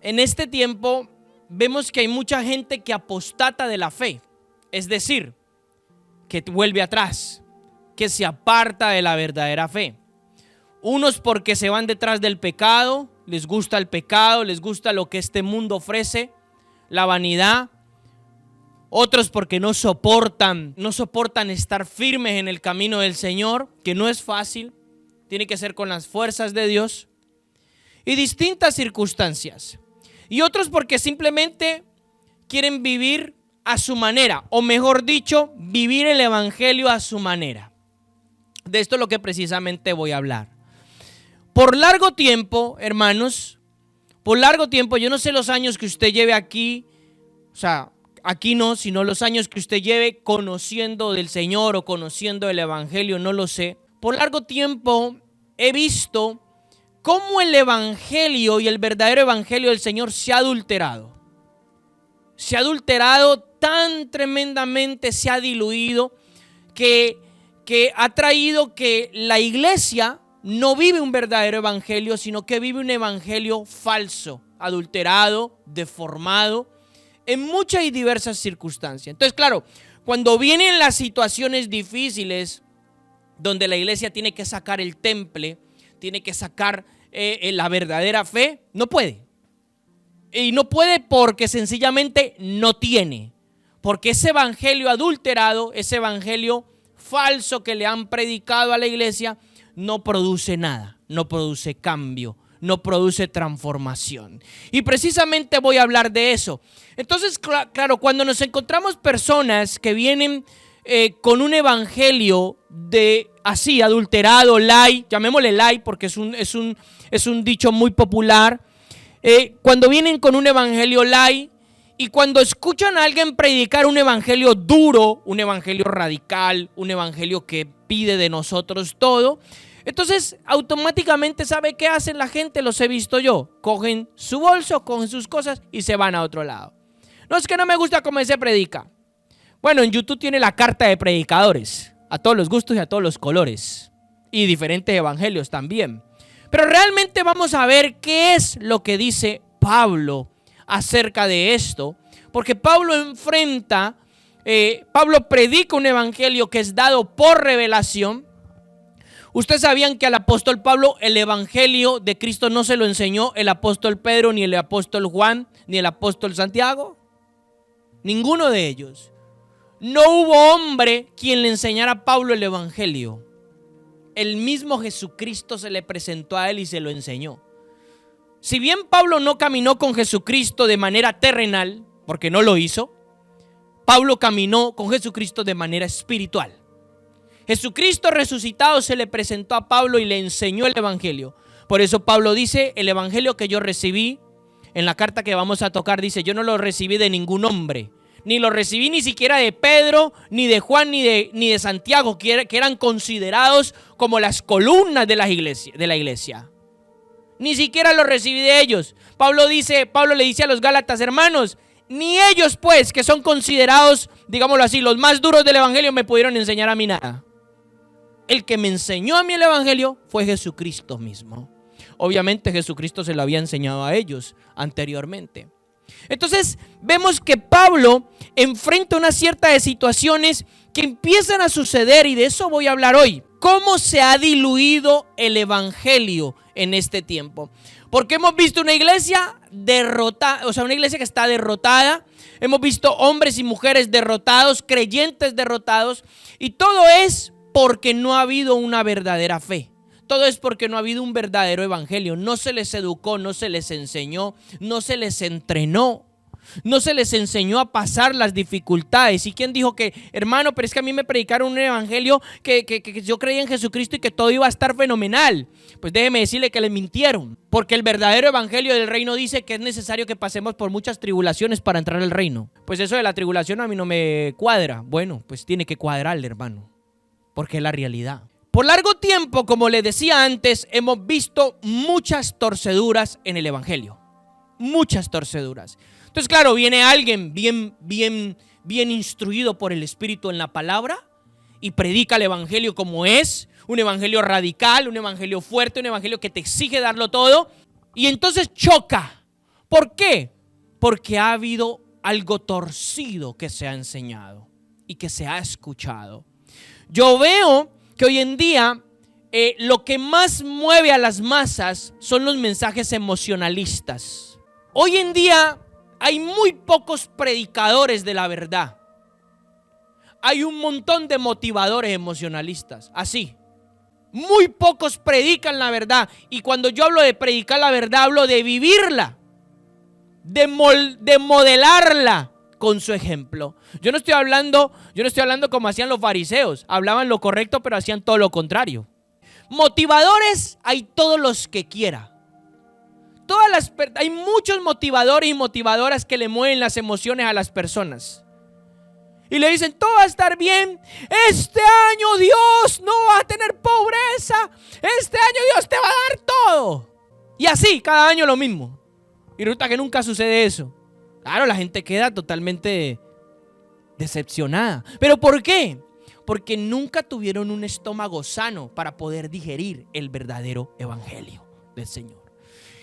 en este tiempo vemos que hay mucha gente que apostata de la fe, es decir, que vuelve atrás, que se aparta de la verdadera fe. Unos porque se van detrás del pecado, les gusta el pecado, les gusta lo que este mundo ofrece, la vanidad. Otros porque no soportan estar firmes en el camino del Señor, que no es fácil, tiene que ser con las fuerzas de Dios. Y distintas circunstancias. Y otros porque simplemente quieren vivir a su manera, o mejor dicho, vivir el evangelio a su manera. De esto es lo que precisamente voy a hablar. Por largo tiempo, hermanos, por largo tiempo, yo no sé los años que usted lleve aquí, o sea, aquí no, sino los años que usted lleve conociendo del Señor o conociendo el evangelio, no lo sé. Por largo tiempo he visto cómo el evangelio y el verdadero evangelio del Señor se ha adulterado. Se ha adulterado tan tremendamente, se ha diluido, que ha traído que la iglesia no vive un verdadero evangelio, sino que vive un evangelio falso, adulterado, deformado, en muchas y diversas circunstancias. Entonces, claro, cuando vienen las situaciones difíciles, donde la iglesia tiene que sacar el temple, tiene que sacar la verdadera fe, no puede. Y no puede porque sencillamente no tiene. Porque ese evangelio adulterado, ese evangelio falso que le han predicado a la iglesia, no produce nada, no produce cambio, no produce transformación. Y precisamente voy a hablar de eso. Entonces, claro, cuando nos encontramos personas que vienen con un evangelio de así, adulterado, light, llamémosle light porque es un dicho muy popular, cuando vienen con un evangelio light y cuando escuchan a alguien predicar un evangelio duro, un evangelio radical, un evangelio que pide de nosotros todo, entonces automáticamente, ¿sabe qué hacen la gente? Los he visto yo, cogen su bolso, cogen sus cosas y se van a otro lado. No, es que no me gusta cómo se predica. Bueno, en YouTube tiene la carta de predicadores, a todos los gustos y a todos los colores, y diferentes evangelios también. Pero realmente vamos a ver qué es lo que dice Pablo acerca de esto, porque Pablo predica un evangelio que es dado por revelación. Ustedes sabían que al apóstol Pablo el evangelio de Cristo no se lo enseñó el apóstol Pedro, ni el apóstol Juan, ni el apóstol Santiago. Ninguno de ellos. No hubo hombre quien le enseñara a Pablo el evangelio. El mismo Jesucristo se le presentó a él y se lo enseñó. Si bien Pablo no caminó con Jesucristo de manera terrenal, porque no lo hizo, Pablo caminó con Jesucristo de manera espiritual. Jesucristo resucitado se le presentó a Pablo y le enseñó el evangelio. Por eso Pablo dice, el evangelio que yo recibí, en la carta que vamos a tocar, dice, yo no lo recibí de ningún hombre, ni lo recibí ni siquiera de Pedro, ni de Juan, ni de Santiago, que eran considerados como las columnas de la iglesia. Ni siquiera lo recibí de ellos. Pablo le dice a los Gálatas, hermanos, ni ellos pues, que son considerados, digámoslo así, los más duros del evangelio, me pudieron enseñar a mí nada. El que me enseñó a mí el evangelio fue Jesucristo mismo. Obviamente Jesucristo se lo había enseñado a ellos anteriormente. Entonces vemos que Pablo enfrenta una cierta de situaciones que empiezan a suceder, y de eso voy a hablar hoy. ¿Cómo se ha diluido el evangelio en este tiempo? Porque hemos visto una iglesia derrotada, o sea, una iglesia que está derrotada. Hemos visto hombres y mujeres derrotados, creyentes derrotados, y todo es porque no ha habido una verdadera fe. Todo es porque no ha habido un verdadero evangelio. No se les educó, no se les enseñó, no se les entrenó, no se les enseñó a pasar las dificultades. ¿Y quién dijo que, hermano, pero es que a mí me predicaron un evangelio que yo creía en Jesucristo y que todo iba a estar fenomenal? Pues déjeme decirle que le mintieron, porque el verdadero evangelio del reino dice que es necesario que pasemos por muchas tribulaciones para entrar al reino. Pues eso de la tribulación a mí no me cuadra. Bueno, pues tiene que cuadrarle, hermano, porque es la realidad. Por largo tiempo, como les decía antes, hemos visto muchas torceduras en el evangelio. Muchas torceduras. Entonces, claro, viene alguien bien instruido por el Espíritu en la palabra y predica el evangelio como es, un evangelio radical, un evangelio fuerte, un evangelio que te exige darlo todo, y entonces choca, ¿Por qué? Porque ha habido algo torcido que se ha enseñado y que se ha escuchado. Yo veo que hoy en día lo que más mueve a las masas son los mensajes emocionalistas. Hoy en día hay muy pocos predicadores de la verdad. Hay un montón de motivadores emocionalistas, así. Muy pocos predican la verdad. Y cuando yo hablo de predicar la verdad, hablo de vivirla, de modelarla con su ejemplo. Yo no estoy hablando como hacían los fariseos. Hablaban lo correcto, pero hacían todo lo contrario. Motivadores hay todos los que quiera. Hay muchos motivadores y motivadoras que le mueven las emociones a las personas. Y le dicen, todo va a estar bien. Este año Dios no va a tener pobreza. Este año Dios te va a dar todo. Y así, cada año lo mismo. Y resulta que nunca sucede eso. Claro, la gente queda totalmente decepcionada. ¿Pero por qué? Porque nunca tuvieron un estómago sano para poder digerir el verdadero evangelio del Señor.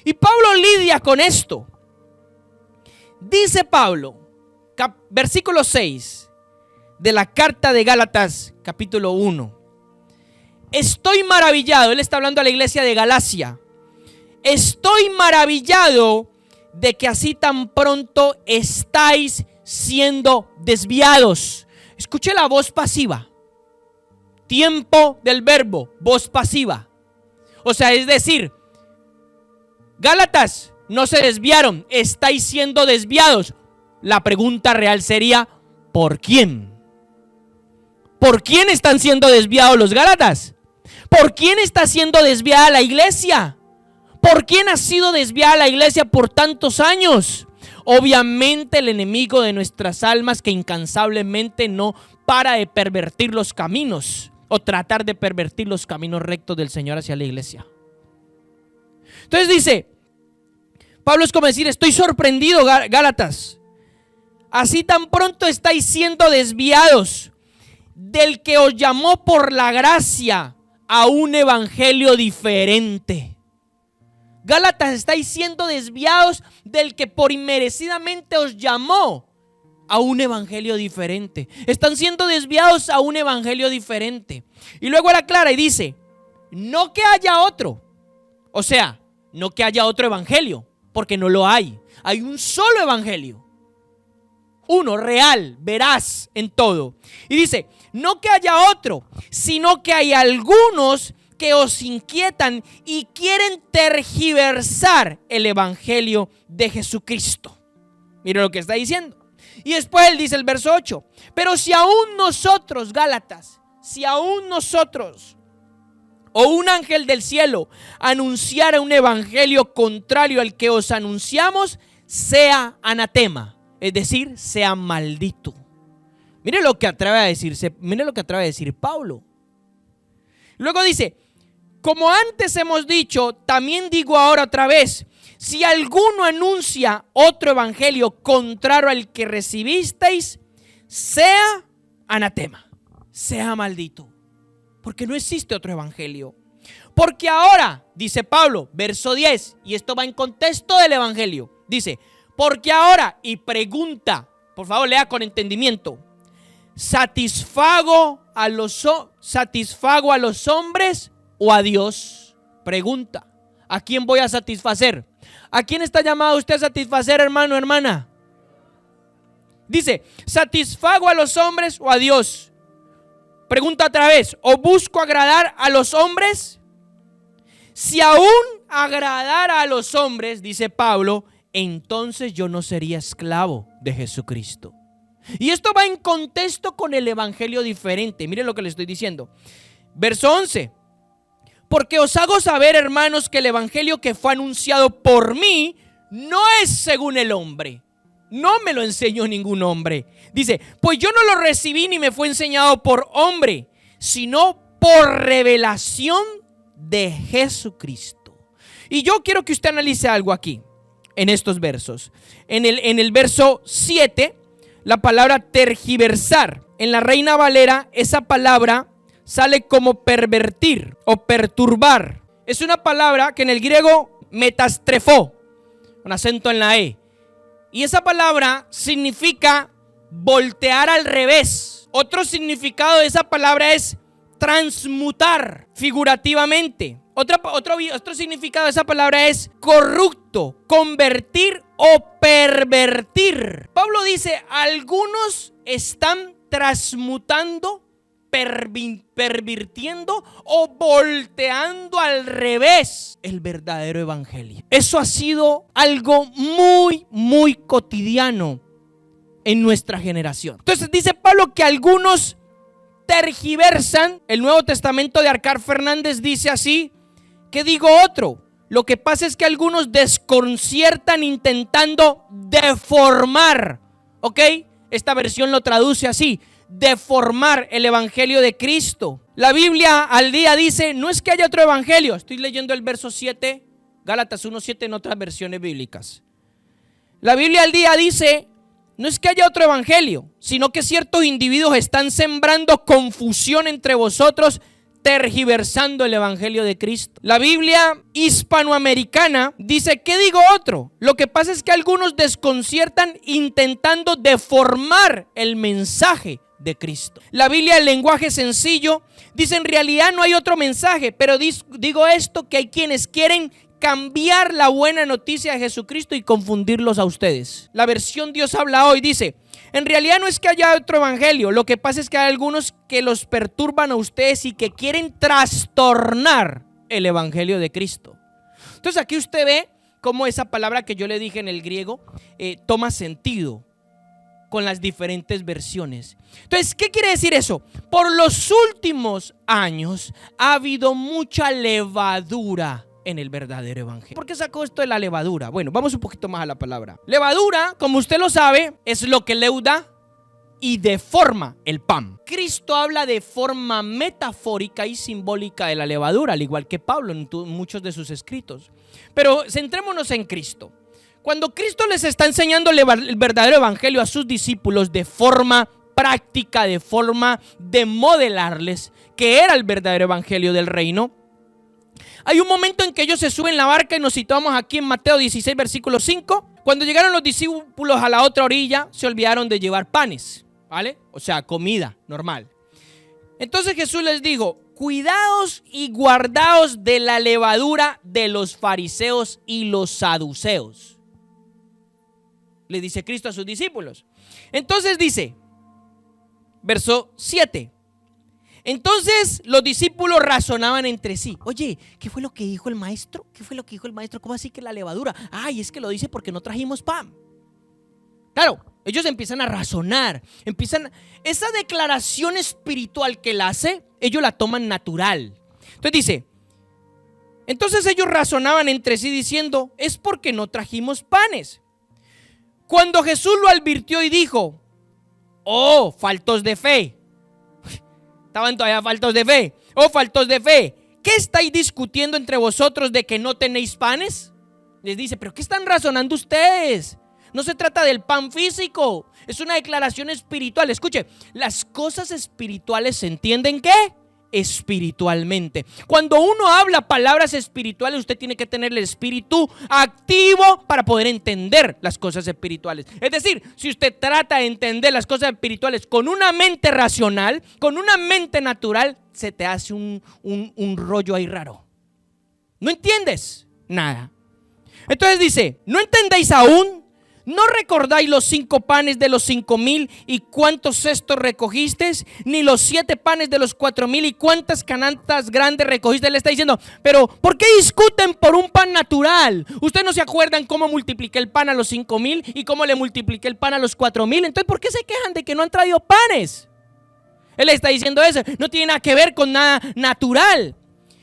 Y Pablo lidia con esto. Dice Pablo, versículo 6 de la carta de Gálatas, capítulo 1. Estoy maravillado, él está hablando a la iglesia de Galacia. Estoy maravillado de que así tan pronto estáis siendo desviados. Escuche la voz pasiva. Tiempo del verbo, voz pasiva. O sea, es decir, Gálatas, no se desviaron, estáis siendo desviados. La pregunta real sería, ¿por quién? ¿Por quién están siendo desviados los Gálatas? ¿Por quién está siendo desviada la iglesia? ¿Por quién ha sido desviada la iglesia por tantos años? Obviamente el enemigo de nuestras almas, que incansablemente no para de pervertir los caminos o tratar de pervertir los caminos rectos del Señor hacia la iglesia. Entonces dice, Pablo es como decir, estoy sorprendido, Gálatas. Así tan pronto estáis siendo desviados del que os llamó por la gracia a un evangelio diferente. Gálatas, estáis siendo desviados del que por inmerecidamente os llamó a un evangelio diferente. Están siendo desviados a un evangelio diferente. Y luego él aclara y dice, no que haya otro. O sea, no que haya otro evangelio, porque no lo hay. Hay un solo evangelio. Uno, real, veraz en todo. Y dice, no que haya otro, sino que hay algunos que os inquietan y quieren tergiversar el evangelio de Jesucristo. Mira lo que está diciendo. Y después él dice el verso 8, pero si aún nosotros, Gálatas, si aún nosotros o un ángel del cielo anunciara un evangelio contrario al que os anunciamos, sea anatema. Es decir, sea maldito. Mire lo que atreve a decir Pablo. Luego dice, como antes hemos dicho, también digo ahora otra vez, si alguno anuncia otro evangelio contrario al que recibisteis, sea anatema, sea maldito. Porque no existe otro evangelio. Porque ahora, dice Pablo, verso 10, y esto va en contexto del evangelio, dice, porque ahora, y pregunta, por favor lea con entendimiento, ¿satisfago a los hombres o a Dios? Pregunta, ¿a quién voy a satisfacer? ¿A quién está llamado usted a satisfacer, hermano, hermana? Dice, ¿satisfago a los hombres o a Dios? Pregunta otra vez, ¿o busco agradar a los hombres? Si aún agradara a los hombres, dice Pablo, entonces yo no sería esclavo de Jesucristo. Y esto va en contexto con el evangelio diferente. Miren lo que le estoy diciendo. Verso 11. Porque os hago saber, hermanos, que el evangelio que fue anunciado por mí no es según el hombre. No me lo enseñó ningún hombre. Dice, pues yo no lo recibí ni me fue enseñado por hombre, sino por revelación de Jesucristo. Y yo quiero que usted analice algo aquí, en estos versos. En el verso 7, la palabra tergiversar. En la Reina Valera, esa palabra sale como pervertir o perturbar. Es una palabra que en el griego metastrefó, con acento en la E. Y esa palabra significa voltear al revés. Otro significado de esa palabra es transmutar figurativamente. Otro significado de esa palabra es corrupto, convertir o pervertir. Pablo dice, algunos están transmutando, pervirtiendo o volteando al revés el verdadero evangelio. Eso ha sido algo muy cotidiano en nuestra generación. Entonces dice Pablo que algunos tergiversan. El Nuevo Testamento de Arcar Fernández dice así: ¿qué digo otro? Lo que pasa es que algunos desconciertan intentando deformar, ¿ok? Esta versión lo traduce así: deformar el evangelio de Cristo. La Biblia al día dice, no es que haya otro evangelio. Estoy leyendo el verso 7, Gálatas 1:7 en otras versiones bíblicas. La Biblia al día dice, no es que haya otro evangelio, sino que ciertos individuos están sembrando confusión entre vosotros, tergiversando el evangelio de Cristo. La Biblia hispanoamericana dice, ¿qué digo otro? Lo que pasa es que algunos desconciertan intentando deformar el mensaje de Cristo. La Biblia, el lenguaje sencillo, dice, en realidad no hay otro mensaje, pero digo esto, que hay quienes quieren cambiar la buena noticia de Jesucristo y confundirlos a ustedes. La versión Dios habla hoy dice, en realidad no es que haya otro evangelio, lo que pasa es que hay algunos que los perturban a ustedes y que quieren trastornar el evangelio de Cristo. Entonces aquí usted ve cómo esa palabra que yo le dije en el griego toma sentido con las diferentes versiones. Entonces, ¿qué quiere decir eso? Por los últimos años ha habido mucha levadura en el verdadero evangelio. ¿Por qué sacó esto de la levadura? Bueno, vamos un poquito más a la palabra. Levadura, como usted lo sabe, es lo que leuda y deforma el pan. Cristo habla de forma metafórica y simbólica de la levadura, al igual que Pablo en muchos de sus escritos. Pero centrémonos en Cristo. Cuando Cristo les está enseñando el verdadero evangelio a sus discípulos de forma práctica, de forma de modelarles que era el verdadero evangelio del reino, hay un momento en que ellos se suben en la barca y nos situamos aquí en Mateo 16, versículo 5. Cuando llegaron los discípulos a la otra orilla, se olvidaron de llevar panes, ¿vale? O sea, comida normal. Entonces Jesús les dijo, cuidaos y guardaos de la levadura de los fariseos y los saduceos. Le dice Cristo a sus discípulos. Entonces dice, verso 7. Entonces los discípulos razonaban entre sí. Oye, ¿qué fue lo que dijo el maestro? ¿Qué fue lo que dijo el maestro? ¿Cómo así que la levadura? Ay, es que lo dice porque no trajimos pan. Claro, ellos empiezan a razonar. Esa declaración espiritual que él hace, ellos la toman natural. Entonces dice, entonces ellos razonaban entre sí diciendo, es porque no trajimos panes. Cuando Jesús lo advirtió y dijo, oh, faltos de fe. Estaban todavía faltos de fe. Oh, faltos de fe. ¿Qué estáis discutiendo entre vosotros de que no tenéis panes? Les dice, ¿pero qué están razonando ustedes? No se trata del pan físico. Es una declaración espiritual. Escuche, las cosas espirituales se entienden ¿qué? Espiritualmente. Cuando uno habla palabras espirituales, usted tiene que tener el espíritu activo para poder entender las cosas espirituales. Es decir, si usted trata de entender las cosas espirituales con una mente racional, con una mente natural, se te hace un rollo ahí raro. ¿No entiendes? Nada. Entonces dice, ¿no entendéis aún? ¿No recordáis los 5 panes de los 5,000 y cuántos cestos recogisteis? Ni los 7 panes de los 4,000 y cuántas canastas grandes recogisteis. Le está diciendo, pero ¿por qué discuten por un pan natural? ¿Ustedes no se acuerdan cómo multipliqué el pan a los 5,000 y cómo le multipliqué el pan a los 4,000? Entonces, ¿por qué se quejan de que no han traído panes? Él le está diciendo eso, no tiene nada que ver con nada natural.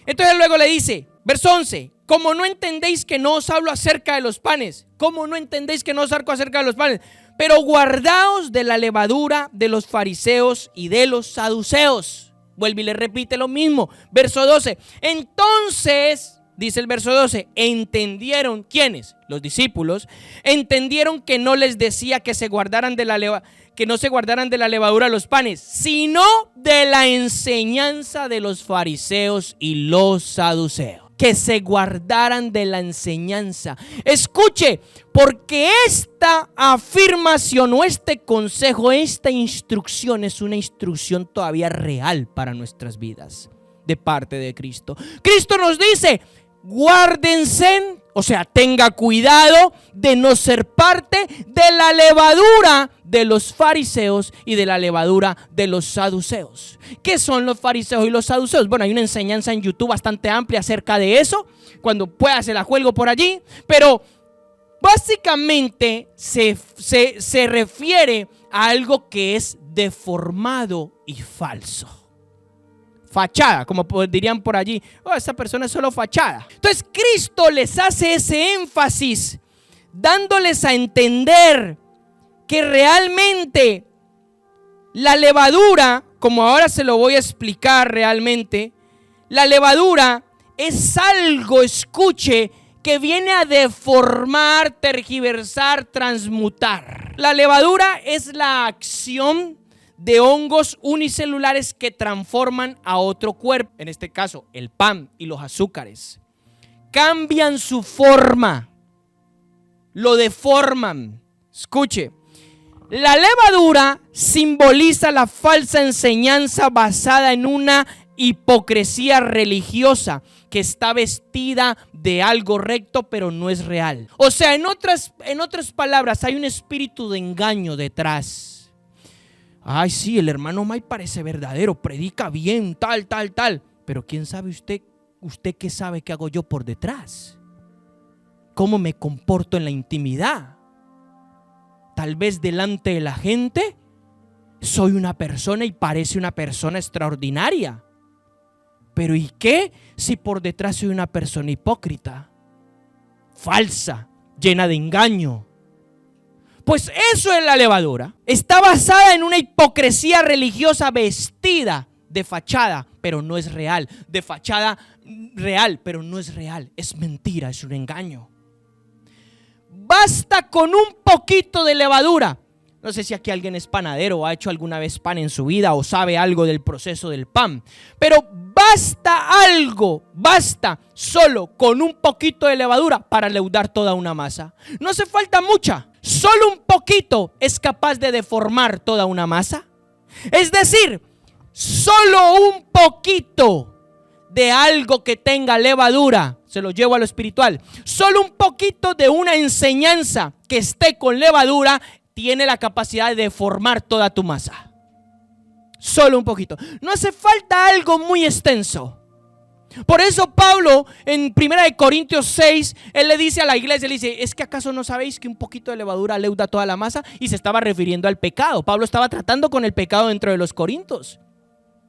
Entonces luego le dice, verso 11, como no entendéis que no os hablo acerca de los panes. ¿Cómo no entendéis que no os hablo acerca de los panes? Pero guardaos de la levadura de los fariseos y de los saduceos. Vuelve y le repite lo mismo. Verso 12. Entonces, dice el verso 12, entendieron, ¿quiénes? Los discípulos. Entendieron que no les decía que se guardaran de la que no se guardaran de la levadura de los panes, sino de la enseñanza de los fariseos y los saduceos. que se guardaran de la enseñanza. Escuche, porque esta afirmación o este consejo, esta instrucción es una instrucción todavía real para nuestras vidas de parte de Cristo. Cristo nos dice, guárdense, o sea, tenga cuidado de no ser parte de la levadura de los fariseos y de la levadura de los saduceos. ¿Qué son los fariseos y los saduceos? Bueno, hay una enseñanza en YouTube bastante amplia acerca de eso. Cuando pueda se la cuelgo por allí. Pero básicamente se refiere a algo que es deformado y falso. Fachada, como dirían por allí, esta persona es solo fachada. Entonces Cristo les hace ese énfasis, dándoles a entender que realmente la levadura, como ahora se lo voy a explicar realmente, la levadura es algo, escuche, que viene a deformar, tergiversar, transmutar. La levadura es la acción de hongos unicelulares que transforman a otro cuerpo, en este caso el pan y los azúcares. Cambian su forma, lo deforman. Escuche, la levadura simboliza la falsa enseñanza basada en una hipocresía religiosa que está vestida de algo recto pero no es real. O sea, en otras palabras, hay un espíritu de engaño detrás. Ay, sí, el hermano May parece verdadero, predica bien, tal. Pero ¿quién sabe usted qué sabe que hago yo por detrás? ¿Cómo me comporto en la intimidad? Tal vez delante de la gente soy una persona y parece una persona extraordinaria. Pero ¿y qué si por detrás soy una persona hipócrita, falsa, llena de engaño? Pues eso es la levadura. Está basada en una hipocresía religiosa vestida de fachada, pero no es real. De fachada real, pero no es real. Es mentira, es un engaño. Basta con un poquito de levadura. No sé si aquí alguien es panadero o ha hecho alguna vez pan en su vida o sabe algo del proceso del pan. Pero basta solo con un poquito de levadura para leudar toda una masa. No hace falta mucha. Solo un poquito es capaz de deformar toda una masa. Es decir, solo un poquito de algo que tenga levadura, se lo llevo a lo espiritual. Solo un poquito de una enseñanza que esté con levadura tiene la capacidad de deformar toda tu masa. Solo un poquito. No hace falta algo muy extenso. Por eso Pablo en 1 Corintios 6, él le dice a la iglesia, le dice, ¿es que acaso no sabéis que un poquito de levadura leuda toda la masa? Y se estaba refiriendo al pecado. Pablo estaba tratando con el pecado dentro de los corintios.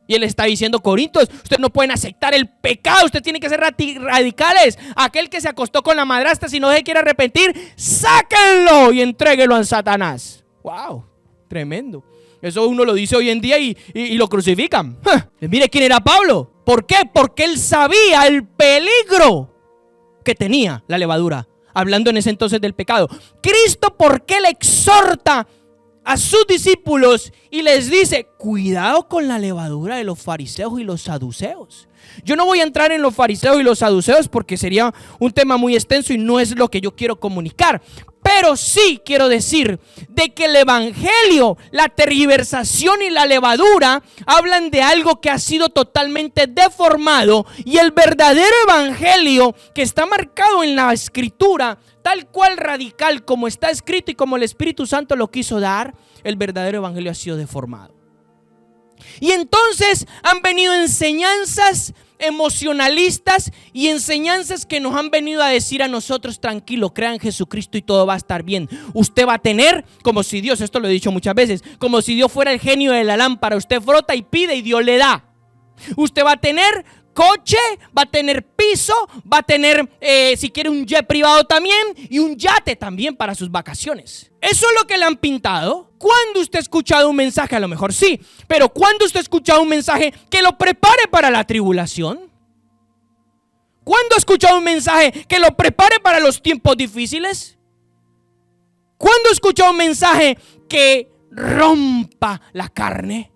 Y él está diciendo, Corintios, ustedes no pueden aceptar el pecado, ustedes tienen que ser radicales. Aquel que se acostó con la madrastra, si no se quiere arrepentir, sáquenlo y entréguelo a Satanás. Wow, tremendo. Eso uno lo dice hoy en día y lo crucifican. Mire quién era Pablo. ¿Por qué? Porque él sabía el peligro que tenía la levadura. Hablando en ese entonces del pecado. Cristo, ¿por qué le exhorta a sus discípulos y les dice, cuidado con la levadura de los fariseos y los saduceos? Yo no voy a entrar en los fariseos y los saduceos porque sería un tema muy extenso y no es lo que yo quiero comunicar. Pero sí quiero decir de que el evangelio, la tergiversación y la levadura hablan de algo que ha sido totalmente deformado, y el verdadero evangelio que está marcado en la escritura, tal cual radical como está escrito y como el Espíritu Santo lo quiso dar, el verdadero evangelio ha sido deformado. Y entonces han venido enseñanzas emocionalistas y enseñanzas que nos han venido a decir a nosotros, tranquilo, crea en Jesucristo y todo va a estar bien. Usted va a tener, como si Dios, esto lo he dicho muchas veces, como si Dios fuera el genio de la lámpara. Usted frota y pide y Dios le da. Usted va a tener coche, va a tener piso, va a tener, si quiere, un jet privado también y un yate también para sus vacaciones. Eso es lo que le han pintado. ¿Cuándo usted ha escuchado un mensaje? A lo mejor sí, pero ¿cuándo usted ha escuchado un mensaje que lo prepare para la tribulación? ¿Cuándo ha escuchado un mensaje que lo prepare para los tiempos difíciles? ¿Cuándo ha escuchado un mensaje que rompa la carne?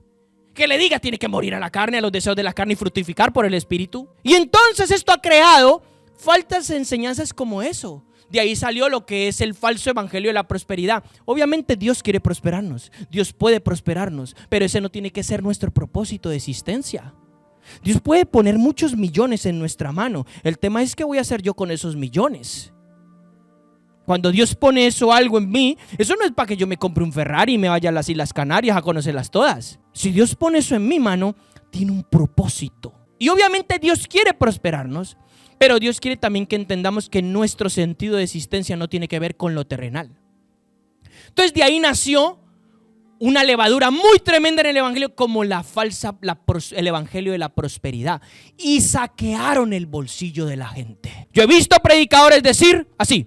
que le diga tiene que morir a la carne, a los deseos de la carne y fructificar por el Espíritu. Y entonces esto ha creado faltas enseñanzas como eso. De ahí salió lo que es el falso evangelio de la prosperidad. Obviamente Dios quiere prosperarnos, Dios puede prosperarnos, pero ese no tiene que ser nuestro propósito de existencia. Dios puede poner muchos millones en nuestra mano. El tema es qué voy a hacer yo con esos millones. Cuando Dios pone algo en mí, eso no es para que yo me compre un Ferrari y me vaya a las Islas Canarias a conocerlas todas. Si Dios pone eso en mi mano, tiene un propósito. Y obviamente Dios quiere prosperarnos, pero Dios quiere también que entendamos que nuestro sentido de existencia no tiene que ver con lo terrenal. Entonces de ahí nació una levadura muy tremenda en el evangelio, como el evangelio de la prosperidad. Y saquearon el bolsillo de la gente. Yo he visto predicadores decir así: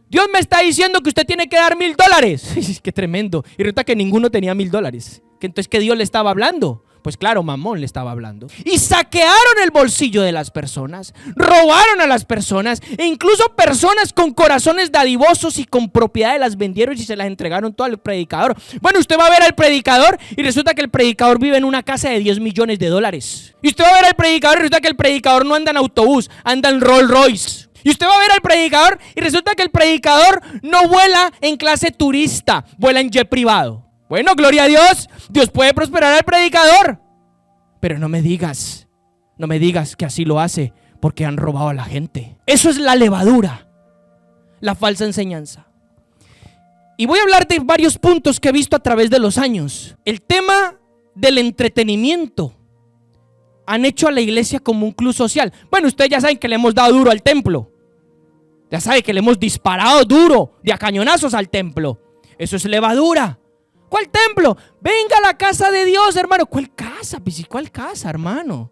Dios me está diciendo que usted tiene que dar $1,000. Qué tremendo. Y resulta que ninguno tenía $1,000. Entonces, ¿qué Dios le estaba hablando? Pues claro, Mamón le estaba hablando. Y saquearon el bolsillo de las personas, robaron a las personas, e incluso personas con corazones dadivosos y con propiedades las vendieron y se las entregaron todo al predicador. Bueno, usted va a ver al predicador y resulta que el predicador vive en una casa de $10 millones. Y usted va a ver al predicador y resulta que el predicador no anda en autobús, anda en Rolls Royce. Y usted va a ver al predicador y resulta que el predicador no vuela en clase turista, vuela en jet privado. Bueno, gloria a Dios, Dios puede prosperar al predicador. Pero no me digas que así lo hace porque han robado a la gente. Eso es la levadura, la falsa enseñanza. Y voy a hablar de varios puntos que he visto a través de los años. El tema del entretenimiento. Han hecho a la iglesia como un club social. Bueno, ustedes ya saben que le hemos dado duro al templo. Ya saben que le hemos disparado duro de a cañonazos al templo. Eso es levadura. ¿Cuál templo? Venga a la casa de Dios, hermano. ¿Cuál casa? ¿Cuál casa, hermano?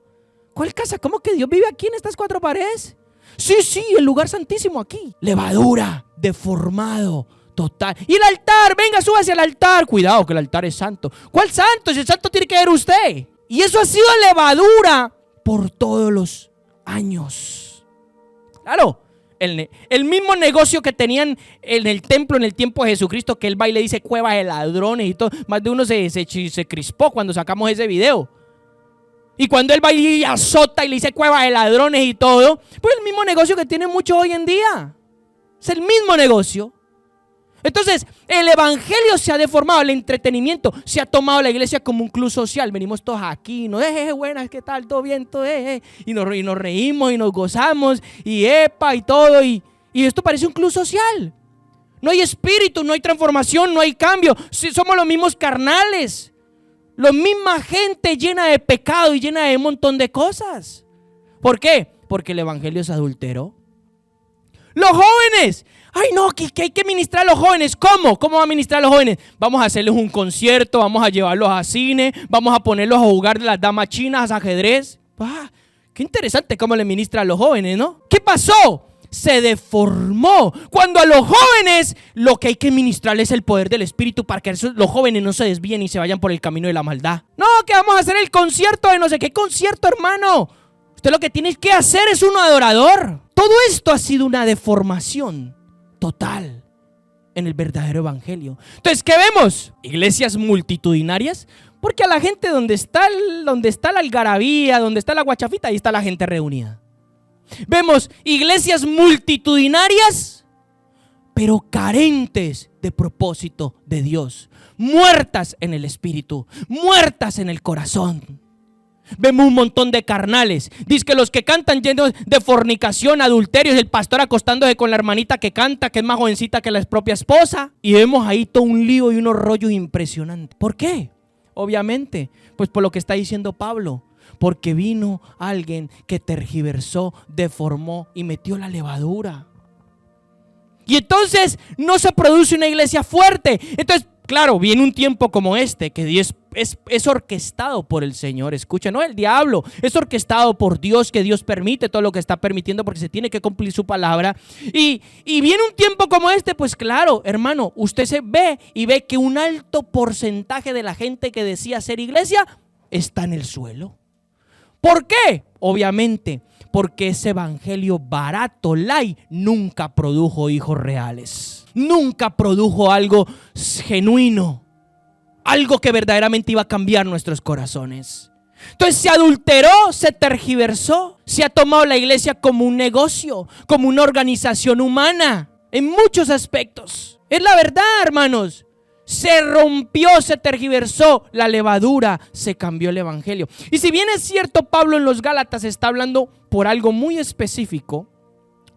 ¿Cuál casa? ¿Cómo que Dios vive aquí en estas cuatro paredes? Sí, el lugar santísimo aquí. Levadura, deformado, total. Y el altar, venga, súbase al altar. Cuidado que el altar es santo. ¿Cuál santo? Si el santo tiene que ver usted. Y eso ha sido levadura por todos los años. Claro. El mismo negocio que tenían en el templo en el tiempo de Jesucristo, que él va y le dice cueva de ladrones y todo. Más de uno se crispó cuando sacamos ese video. Y cuando él va y azota y le dice cueva de ladrones y todo, pues el mismo negocio que tienen muchos hoy en día. Es el mismo negocio. Entonces, el evangelio se ha deformado, el entretenimiento se ha tomado la iglesia como un club social. Venimos todos aquí, no buenas, ¿qué tal? Todo bien, todo y nos reímos y nos gozamos y y todo. Y esto parece un club social. No hay espíritu, no hay transformación, no hay cambio. Somos los mismos carnales, la misma gente llena de pecado y llena de un montón de cosas. ¿Por qué? Porque el evangelio es adúltero. Los jóvenes, ay no, que hay que ministrar a los jóvenes. ¿Cómo? ¿Cómo va a ministrar a los jóvenes? Vamos a hacerles un concierto, vamos a llevarlos a cine, vamos a ponerlos a jugar las damas chinas, ajedrez. Qué interesante cómo le ministra a los jóvenes, ¿no? ¿Qué pasó? Se deformó. Cuando a los jóvenes lo que hay que ministrarles es el poder del Espíritu para que los jóvenes no se desvíen y se vayan por el camino de la maldad. No, que vamos a hacer el concierto de no sé qué concierto, hermano. Usted lo que tiene que hacer es un adorador. Todo esto ha sido una deformación total en el verdadero evangelio. Entonces, ¿qué vemos? Iglesias multitudinarias, porque a la gente donde está la algarabía, donde está la guachafita, ahí está la gente reunida. Vemos iglesias multitudinarias, pero carentes de propósito de Dios, muertas en el espíritu, muertas en el corazón. Vemos un montón de carnales. Dice que los que cantan llenos de fornicación, adulterios, el pastor acostándose con la hermanita que canta, que es más jovencita que la propia esposa. Y vemos ahí todo un lío y unos rollos impresionantes. ¿Por qué? Obviamente, pues por lo que está diciendo Pablo. Porque vino alguien que tergiversó, deformó y metió la levadura. Y entonces no se produce una iglesia fuerte. Entonces, claro, viene un tiempo como este que Dios es orquestado por el Señor. Escucha, no el diablo, es orquestado por Dios, que Dios permite todo lo que está permitiendo porque se tiene que cumplir su palabra. Y viene un tiempo como este, pues claro, hermano, usted se ve y ve que un alto porcentaje de la gente que decía ser iglesia está en el suelo. ¿Por qué? Obviamente, porque ese evangelio barato, light, nunca produjo hijos reales. Nunca produjo algo genuino, algo que verdaderamente iba a cambiar nuestros corazones. Entonces se adulteró, se tergiversó, se ha tomado la iglesia como un negocio, como una organización humana, en muchos aspectos. Es la verdad, hermanos. Se rompió, se tergiversó la levadura, se cambió el evangelio. Y si bien es cierto, Pablo en los Gálatas está hablando por algo muy específico,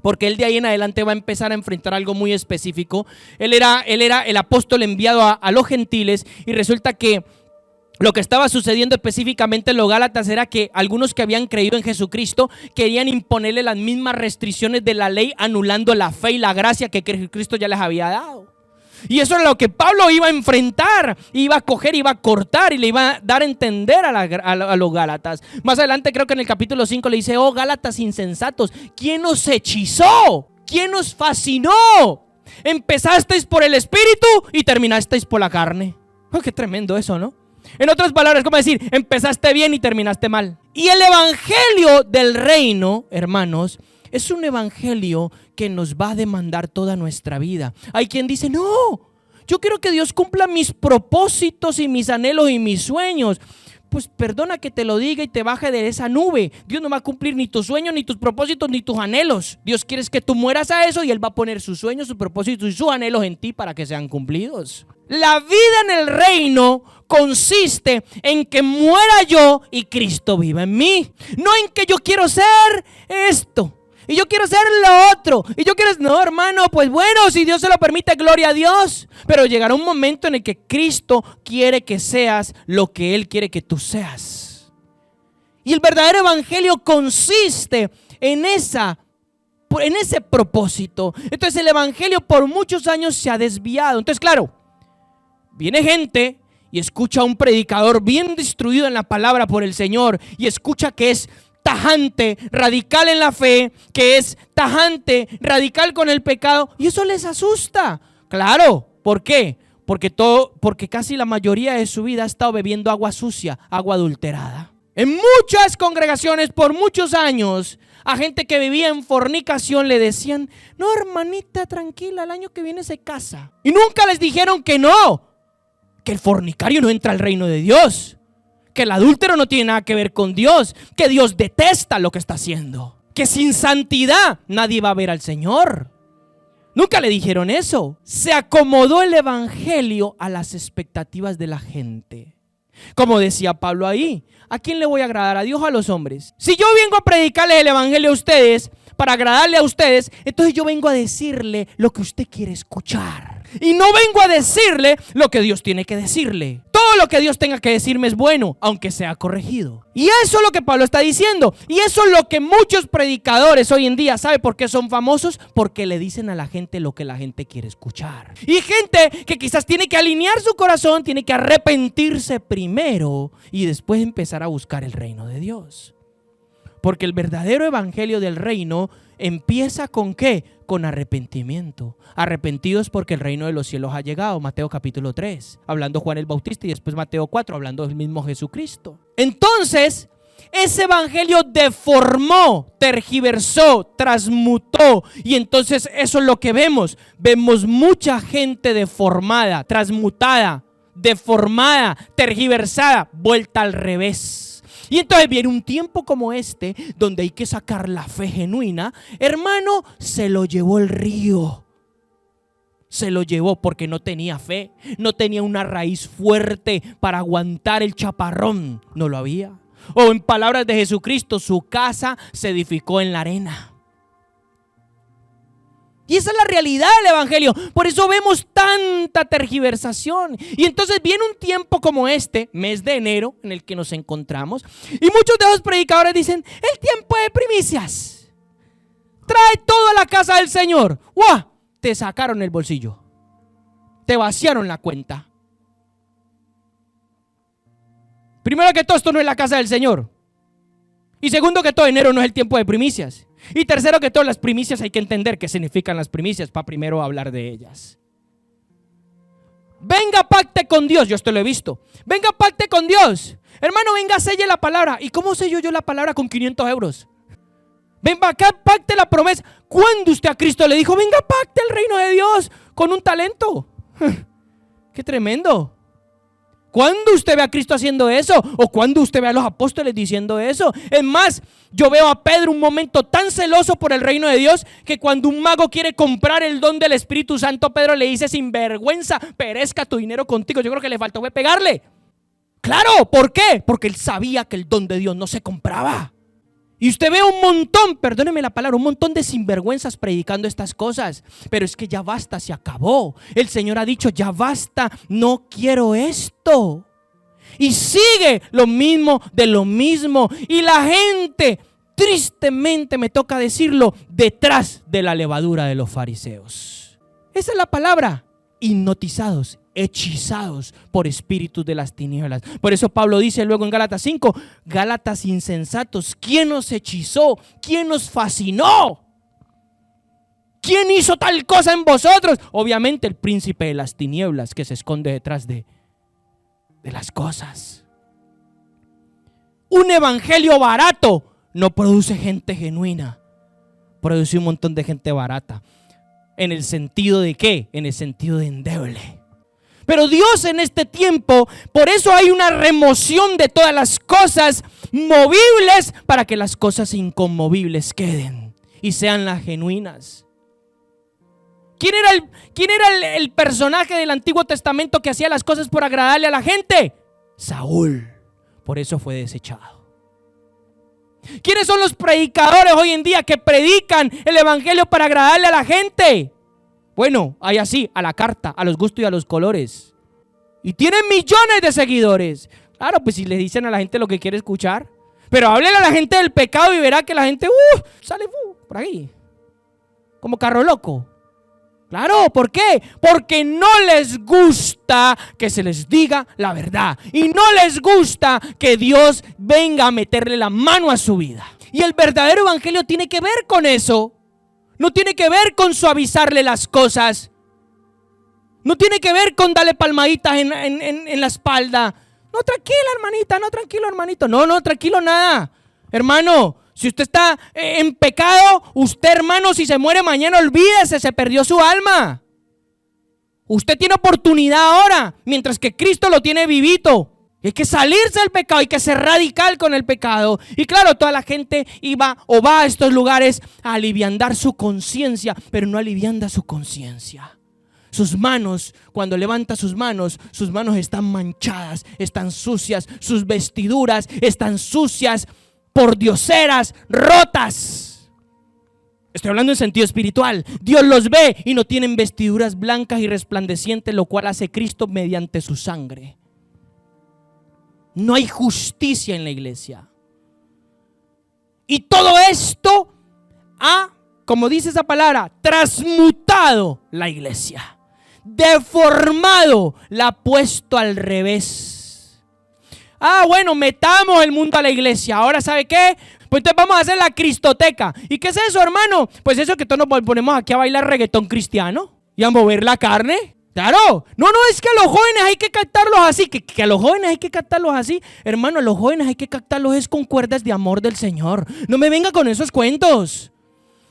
porque él de ahí en adelante va a empezar a enfrentar algo muy específico. Él era el apóstol enviado a los gentiles, y resulta que lo que estaba sucediendo específicamente en los Gálatas era que algunos que habían creído en Jesucristo querían imponerle las mismas restricciones de la ley, anulando la fe y la gracia que Cristo ya les había dado. Y eso era lo que Pablo iba a enfrentar, iba a coger, iba a cortar y le iba a dar a entender a los Gálatas. Más adelante creo que en el capítulo 5 le dice: oh Gálatas insensatos, ¿quién os hechizó? ¿Quién os fascinó? Empezasteis por el espíritu y terminasteis por la carne. Oh, qué tremendo eso, ¿no? En otras palabras, como decir, empezaste bien y terminaste mal. Y el evangelio del reino, hermanos, es un evangelio que nos va a demandar toda nuestra vida. Hay quien dice: no, yo quiero que Dios cumpla mis propósitos y mis anhelos y mis sueños. Pues perdona que te lo diga y te baje de esa nube. Dios no va a cumplir ni tus sueños, ni tus propósitos, ni tus anhelos. Dios quiere que tú mueras a eso, y Él va a poner sus sueños, sus propósitos y sus anhelos en ti para que sean cumplidos. La vida en el reino consiste en que muera yo y Cristo viva en mí. No en que yo quiero ser esto y yo quiero ser lo otro y yo quiero... No, hermano, pues bueno, si Dios se lo permite, gloria a Dios. Pero llegará un momento en el que Cristo quiere que seas lo que Él quiere que tú seas. Y el verdadero evangelio consiste en ese propósito. Entonces el evangelio por muchos años se ha desviado. Entonces, claro, viene gente y escucha a un predicador bien destruido en la palabra por el Señor, y escucha que es tajante, radical en la fe, que es tajante, radical con el pecado, y eso les asusta. Claro, ¿por qué? Porque casi la mayoría de su vida ha estado bebiendo agua sucia, agua adulterada. En muchas congregaciones por muchos años, a gente que vivía en fornicación le decían: no, hermanita, tranquila, el año que viene se casa. Y nunca les dijeron que no, que el fornicario no entra al reino de Dios, que el adúltero no tiene nada que ver con Dios, que Dios detesta lo que está haciendo, que sin santidad nadie va a ver al Señor. Nunca le dijeron eso. Se acomodó el evangelio a las expectativas de la gente. Como decía Pablo ahí, ¿a quién le voy a agradar? ¿A Dios o a los hombres? Si yo vengo a predicarles el evangelio a ustedes, para agradarle a ustedes, entonces yo vengo a decirle lo que usted quiere escuchar. Y no vengo a decirle lo que Dios tiene que decirle. Todo lo que Dios tenga que decirme es bueno, aunque sea corregido. Y eso es lo que Pablo está diciendo. Y eso es lo que muchos predicadores hoy en día, ¿sabe por qué son famosos? Porque le dicen a la gente lo que la gente quiere escuchar. Y gente que quizás tiene que alinear su corazón, tiene que arrepentirse primero y después empezar a buscar el reino de Dios. Porque el verdadero evangelio del reino empieza ¿con qué? Con arrepentimiento. Arrepentidos porque el reino de los cielos ha llegado. Mateo capítulo 3, hablando Juan el Bautista, y después Mateo 4, hablando del mismo Jesucristo. Entonces, ese evangelio deformó, tergiversó, transmutó. Y entonces eso es lo que vemos. Vemos mucha gente deformada, transmutada, deformada, tergiversada, vuelta al revés. Y entonces viene un tiempo como este, donde hay que sacar la fe genuina. Hermano, se lo llevó el río. Se lo llevó porque no tenía fe, no tenía una raíz fuerte para aguantar el chaparrón. No lo había. O en palabras de Jesucristo, su casa se edificó en la arena. Y esa es la realidad del evangelio. Por eso vemos tanta tergiversación. Y entonces viene un tiempo como este, mes de enero, en el que nos encontramos. Y muchos de los predicadores dicen: el tiempo de primicias. Trae todo a la casa del Señor. ¡Guau! Te sacaron el bolsillo. Te vaciaron la cuenta. Primero que todo, esto no es la casa del Señor. Y segundo que todo, enero no es el tiempo de primicias. Y tercero que todo, las primicias hay que entender qué significan las primicias para primero hablar de ellas. Venga, pacte con Dios. Yo esto lo he visto. Venga, pacte con Dios. Hermano, venga, selle la palabra. ¿Y cómo sello yo la palabra con 500 euros? Venga acá, pacte la promesa. ¿Cuándo usted a Cristo le dijo: venga, pacte el reino de Dios con un talento? ¡Qué tremendo! ¿Cuándo usted ve a Cristo haciendo eso? ¿O cuándo usted ve a los apóstoles diciendo eso? Es más, yo veo a Pedro un momento tan celoso por el reino de Dios que cuando un mago quiere comprar el don del Espíritu Santo, Pedro le dice: sin vergüenza, perezca tu dinero contigo. Yo creo que le faltó pegarle. Claro, ¿por qué? Porque él sabía que el don de Dios no se compraba. Y usted ve un montón, perdóneme la palabra, un montón de sinvergüenzas predicando estas cosas. Pero es que ya basta, se acabó. El Señor ha dicho: ya basta, no quiero esto. Y sigue lo mismo de lo mismo. Y la gente, tristemente me toca decirlo, detrás de la levadura de los fariseos. Esa es la palabra: hipnotizados, hechizados por espíritus de las tinieblas. Por eso Pablo dice luego en Gálatas 5: Gálatas insensatos, ¿quién nos hechizó? ¿Quién nos fascinó? ¿Quién hizo tal cosa en vosotros? Obviamente el príncipe de las tinieblas que se esconde detrás de las cosas. Un evangelio barato no produce gente genuina, produce un montón de gente barata. ¿En el sentido de qué? En el sentido de endeble. Pero Dios en este tiempo, por eso hay una remoción de todas las cosas movibles para que las cosas inconmovibles queden y sean las genuinas. ¿Quién era el personaje del Antiguo Testamento que hacía las cosas por agradarle a la gente? Saúl. Por eso fue desechado. ¿Quiénes son los predicadores hoy en día que predican el evangelio para agradarle a la gente? Bueno, hay así, a la carta, a los gustos y a los colores. Y tienen millones de seguidores. Claro, pues si le dicen a la gente lo que quiere escuchar. Pero háblele a la gente del pecado y verá que la gente sale por ahí, como carro loco. Claro, ¿por qué? Porque no les gusta que se les diga la verdad. Y no les gusta que Dios venga a meterle la mano a su vida. Y el verdadero evangelio tiene que ver con eso. No tiene que ver con suavizarle las cosas. No tiene que ver con darle palmaditas en la espalda. No, tranquila hermanita, no, tranquilo hermanito. No, tranquilo nada. Hermano, si usted está en pecado, usted hermano, si se muere mañana, olvídese, se perdió su alma. Usted tiene oportunidad ahora, mientras que Cristo lo tiene vivito. Hay que salirse del pecado, hay que ser radical con el pecado. Y claro, toda la gente va a estos lugares a aliviandar su conciencia, pero no alivianda su conciencia. Sus manos, cuando levanta sus manos están manchadas, están sucias, sus vestiduras están sucias, pordioseras, rotas. Estoy hablando en sentido espiritual. Dios los ve y no tienen vestiduras blancas y resplandecientes, lo cual hace Cristo mediante su sangre. No hay justicia en la iglesia. Y todo esto ha, como dice esa palabra, transmutado la iglesia, deformado, la ha puesto al revés. Bueno, metamos el mundo a la iglesia. Ahora, ¿sabe qué? Pues entonces vamos a hacer la cristoteca. ¿Y qué es eso, hermano? Pues eso que todos nos ponemos aquí a bailar reggaetón cristiano y a mover la carne. Claro, no, es que a los jóvenes hay que captarlos así, que a los jóvenes hay que captarlos así. Hermano, a los jóvenes hay que captarlos es con cuerdas de amor del Señor. No me venga con esos cuentos.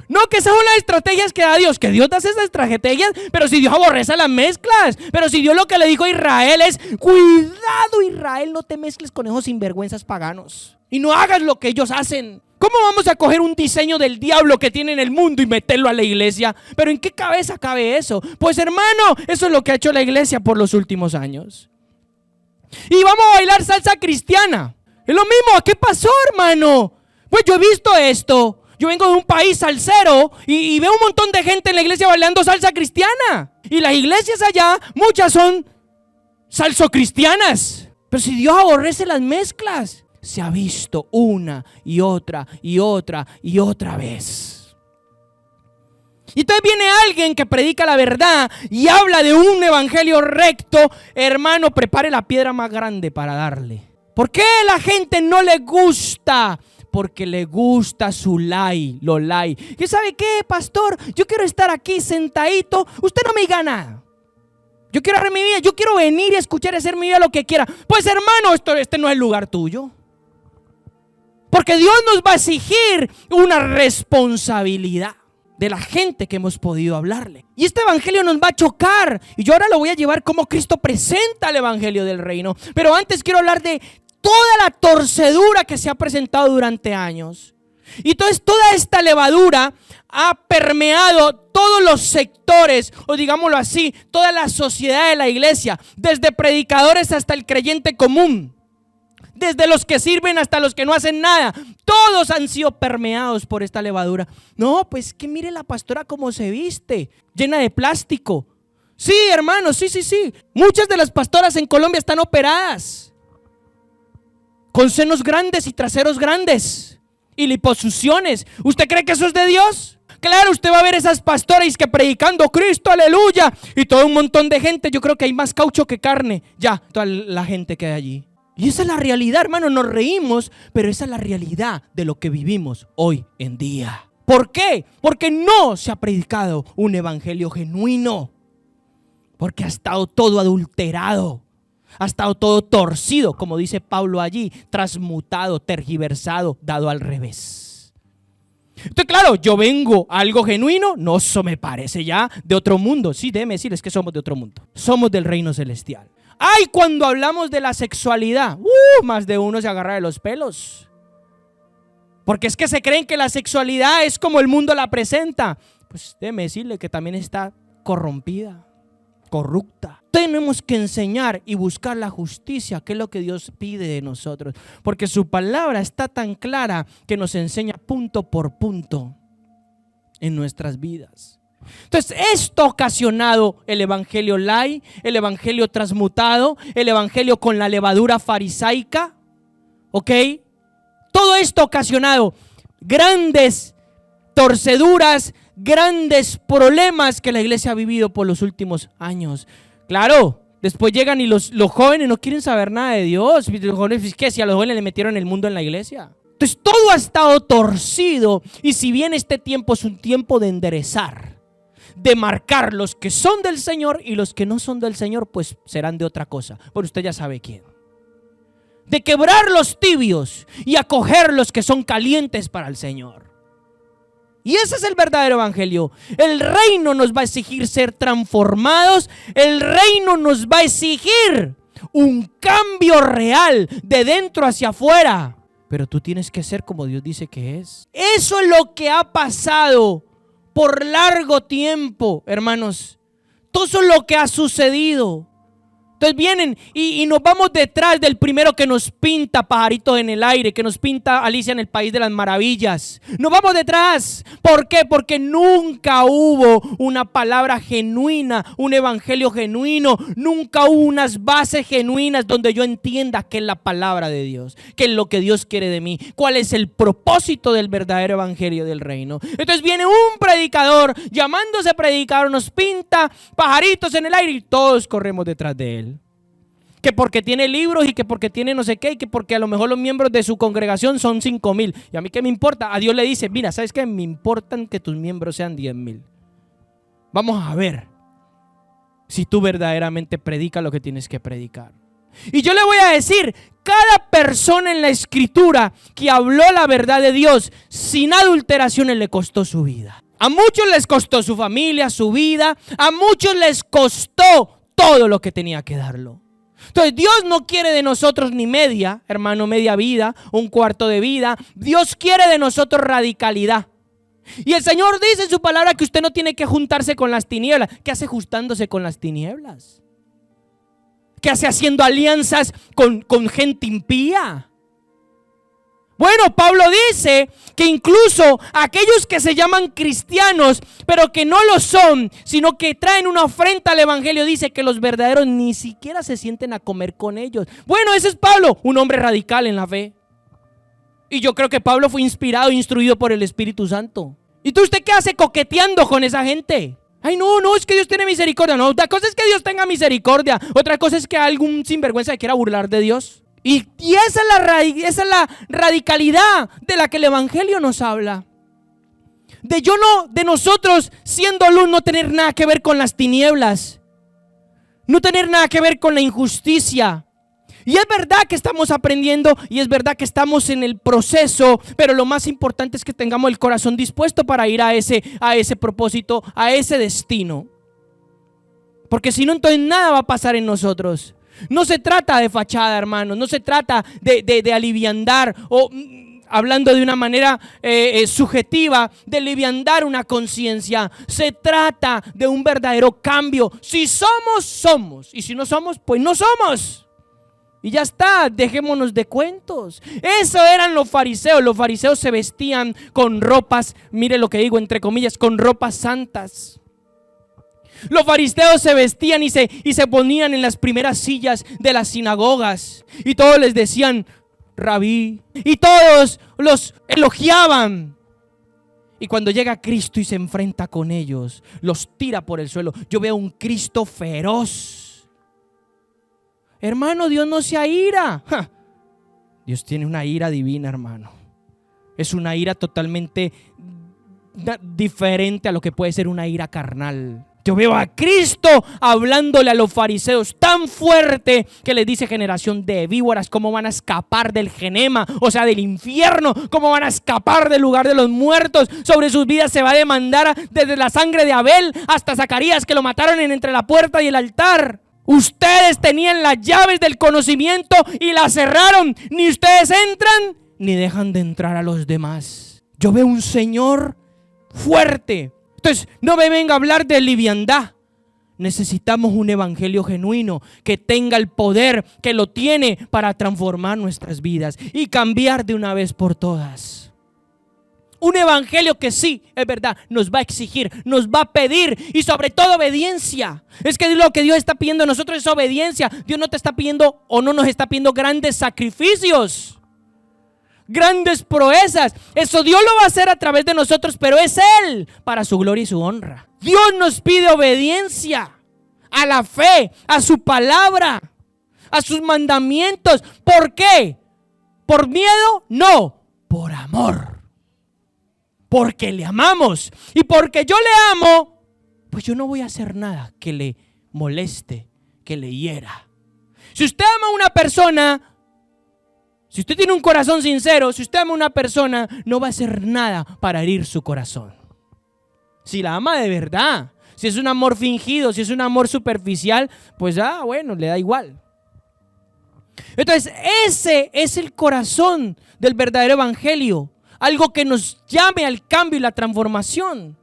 No, que esas son las estrategias que da Dios, que Dios da esas estrategias, pero si Dios aborrece las mezclas, pero si Dios lo que le dijo a Israel es: cuidado Israel, no te mezcles con esos sinvergüenzas paganos y no hagas lo que ellos hacen. ¿Cómo vamos a coger un diseño del diablo que tiene en el mundo y meterlo a la iglesia? ¿Pero en qué cabeza cabe eso? Pues hermano, eso es lo que ha hecho la iglesia por los últimos años. Y vamos a bailar salsa cristiana. Es lo mismo, ¿qué pasó, hermano? Pues yo he visto esto. Yo vengo de un país salsero y veo un montón de gente en la iglesia bailando salsa cristiana. Y las iglesias allá, muchas son salsocristianas. Pero si Dios aborrece las mezclas, se ha visto una y otra vez. Y entonces viene alguien que predica la verdad y habla de un evangelio recto. Hermano, prepare la piedra más grande para darle. ¿Por qué a la gente no le gusta? Porque le gusta su lo like. ¿Y sabe qué, pastor? Yo quiero estar aquí sentadito. Usted no me diga nada. Yo quiero hacer mi vida. Yo quiero venir y escuchar y hacer mi vida lo que quiera. Pues hermano, este no es el lugar tuyo. Porque Dios nos va a exigir una responsabilidad. de la gente que hemos podido hablarle. Y este evangelio nos va a chocar. Y yo ahora lo voy a llevar como Cristo presenta el evangelio del reino. Pero antes quiero hablar de toda la torcedura que se ha presentado durante años. Y entonces toda esta levadura ha permeado todos los sectores, o digámoslo así, toda la sociedad de la iglesia, desde predicadores hasta el creyente común, desde los que sirven hasta los que no hacen nada. Todos han sido permeados por esta levadura. No, pues que mire la pastora cómo se viste, llena de plástico. Sí, hermanos, sí. Muchas de las pastoras en Colombia están operadas, con senos grandes y traseros grandes y liposucciones. ¿Usted cree que eso es de Dios? Claro, usted va a ver esas pastoras que predicando Cristo, aleluya, y todo un montón de gente. Yo creo que hay más caucho que carne, ya, toda la gente que hay allí. Y esa es la realidad, hermano. Nos reímos, pero esa es la realidad de lo que vivimos hoy en día. ¿Por qué? Porque no se ha predicado un evangelio genuino, porque ha estado todo adulterado, ha estado todo torcido, como dice Pablo allí, transmutado, tergiversado, dado al revés. Entonces, claro, yo vengo a algo genuino, no, eso me parece ya de otro mundo. Sí, déjeme decirles que somos de otro mundo, somos del reino celestial. Ay, cuando hablamos de la sexualidad, más de uno se agarra de los pelos, porque es que se creen que la sexualidad es como el mundo la presenta. Pues déjeme decirle que también está corrompida, corrupta. Tenemos que enseñar y buscar la justicia, que es lo que Dios pide de nosotros, porque su palabra está tan clara que nos enseña punto por punto en nuestras vidas. Entonces esto ha ocasionado el evangelio light, el evangelio transmutado, el evangelio con la levadura farisaica, ¿ok? Todo esto ha ocasionado grandes torceduras, grandes problemas que la iglesia ha vivido por los últimos años. Claro, después llegan y los jóvenes no quieren saber nada de Dios. Los jóvenes, ¿qué? Si a los jóvenes le metieron el mundo en la iglesia. Entonces todo ha estado torcido, y si bien este tiempo es un tiempo de enderezar, de marcar los que son del Señor y los que no son del Señor, pues serán de otra cosa. Bueno, usted ya sabe quién. De quebrar los tibios y acoger los que son calientes para el Señor. Y ese es el verdadero evangelio. El reino nos va a exigir ser transformados. El reino nos va a exigir un cambio real de dentro hacia afuera. Pero tú tienes que ser como Dios dice que es. Eso es lo que ha pasado por largo tiempo, hermanos. Todo eso es lo que ha sucedido. Entonces vienen y nos vamos detrás del primero que nos pinta pajaritos en el aire, que nos pinta Alicia en el País de las Maravillas. Nos vamos detrás. ¿Por qué? Porque nunca hubo una palabra genuina, un evangelio genuino. Nunca hubo unas bases genuinas donde yo entienda qué es la palabra de Dios, qué es lo que Dios quiere de mí, cuál es el propósito del verdadero evangelio del reino. Entonces viene un predicador, llamándose predicador, nos pinta pajaritos en el aire y todos corremos detrás de él. Que porque tiene libros y que porque tiene no sé qué, y que porque a lo mejor los miembros de su congregación son 5,000. Y a mí qué me importa. A Dios le dice, mira, ¿sabes qué? Me importan que tus miembros sean 10,000. Vamos a ver si tú verdaderamente predicas lo que tienes que predicar. Y yo le voy a decir, cada persona en la escritura que habló la verdad de Dios sin adulteraciones le costó su vida. A muchos les costó su familia, su vida. A muchos les costó todo lo que tenía que darlo. Entonces Dios no quiere de nosotros ni media, hermano, media vida, un cuarto de vida. Dios quiere de nosotros radicalidad. Y el Señor dice en su palabra que usted no tiene que juntarse con las tinieblas. ¿Qué hace juntándose con las tinieblas? ¿Qué hace haciendo alianzas con gente impía? Bueno, Pablo dice que incluso aquellos que se llaman cristianos, pero que no lo son, sino que traen una afrenta al evangelio, dice que los verdaderos ni siquiera se sienten a comer con ellos. Bueno, ese es Pablo, un hombre radical en la fe. Y yo creo que Pablo fue inspirado e instruido por el Espíritu Santo. ¿Y tú usted qué hace coqueteando con esa gente? Ay, no, es que Dios tiene misericordia. No, otra cosa es que Dios tenga misericordia. Otra cosa es que algún sinvergüenza quiera burlar de Dios. Y esa es la radicalidad de la que el evangelio nos habla. De nosotros siendo luz no tener nada que ver con las tinieblas, no tener nada que ver con la injusticia. Y es verdad que estamos aprendiendo y es verdad que estamos en el proceso, pero lo más importante es que tengamos el corazón dispuesto para ir a ese propósito, a ese destino. Porque si no, entonces nada va a pasar en nosotros. No se trata de fachada, hermanos, no se trata de aliviandar o hablando de una manera subjetiva, de aliviandar una conciencia. Se trata de un verdadero cambio. Si somos, somos. Y si no somos, pues no somos. Y ya está, dejémonos de cuentos. Eso eran los fariseos. Los fariseos se vestían con ropas, mire lo que digo entre comillas, con ropas santas. Los fariseos se vestían y se ponían en las primeras sillas de las sinagogas. Y todos les decían, Rabí. Y todos los elogiaban. Y cuando llega Cristo y se enfrenta con ellos, los tira por el suelo. Yo veo un Cristo feroz. Hermano, Dios no se aira. Dios tiene una ira divina, hermano. Es una ira totalmente diferente a lo que puede ser una ira carnal. Yo veo a Cristo hablándole a los fariseos tan fuerte que les dice: generación de víboras, ¿cómo van a escapar del genema? O sea, del infierno. ¿Cómo van a escapar del lugar de los muertos? Sobre sus vidas se va a demandar desde la sangre de Abel hasta Zacarías, que lo mataron entre la puerta y el altar. Ustedes tenían las llaves del conocimiento y las cerraron. Ni ustedes entran ni dejan de entrar a los demás. Yo veo un Señor fuerte. Entonces, no me venga a hablar de liviandad. Necesitamos un evangelio genuino que tenga el poder que lo tiene para transformar nuestras vidas y cambiar de una vez por todas. Un evangelio que sí, es verdad, nos va a exigir, nos va a pedir y sobre todo obediencia. Es que lo que Dios está pidiendo a nosotros es obediencia. Dios no te está pidiendo o no nos está pidiendo grandes sacrificios, grandes proezas. Eso Dios lo va a hacer a través de nosotros, pero es Él para su gloria y su honra. Dios nos pide obediencia a la fe, a su palabra, a sus mandamientos. ¿Por qué? ¿Por miedo? No, por amor. Porque le amamos. Y porque yo le amo, pues yo no voy a hacer nada que le moleste, que le hiera. Si usted ama a una persona, si usted tiene un corazón sincero, si usted ama a una persona, no va a hacer nada para herir su corazón. Si la ama de verdad, si es un amor fingido, si es un amor superficial, pues bueno, le da igual. Entonces, ese es el corazón del verdadero evangelio. Algo que nos llame al cambio y la transformación.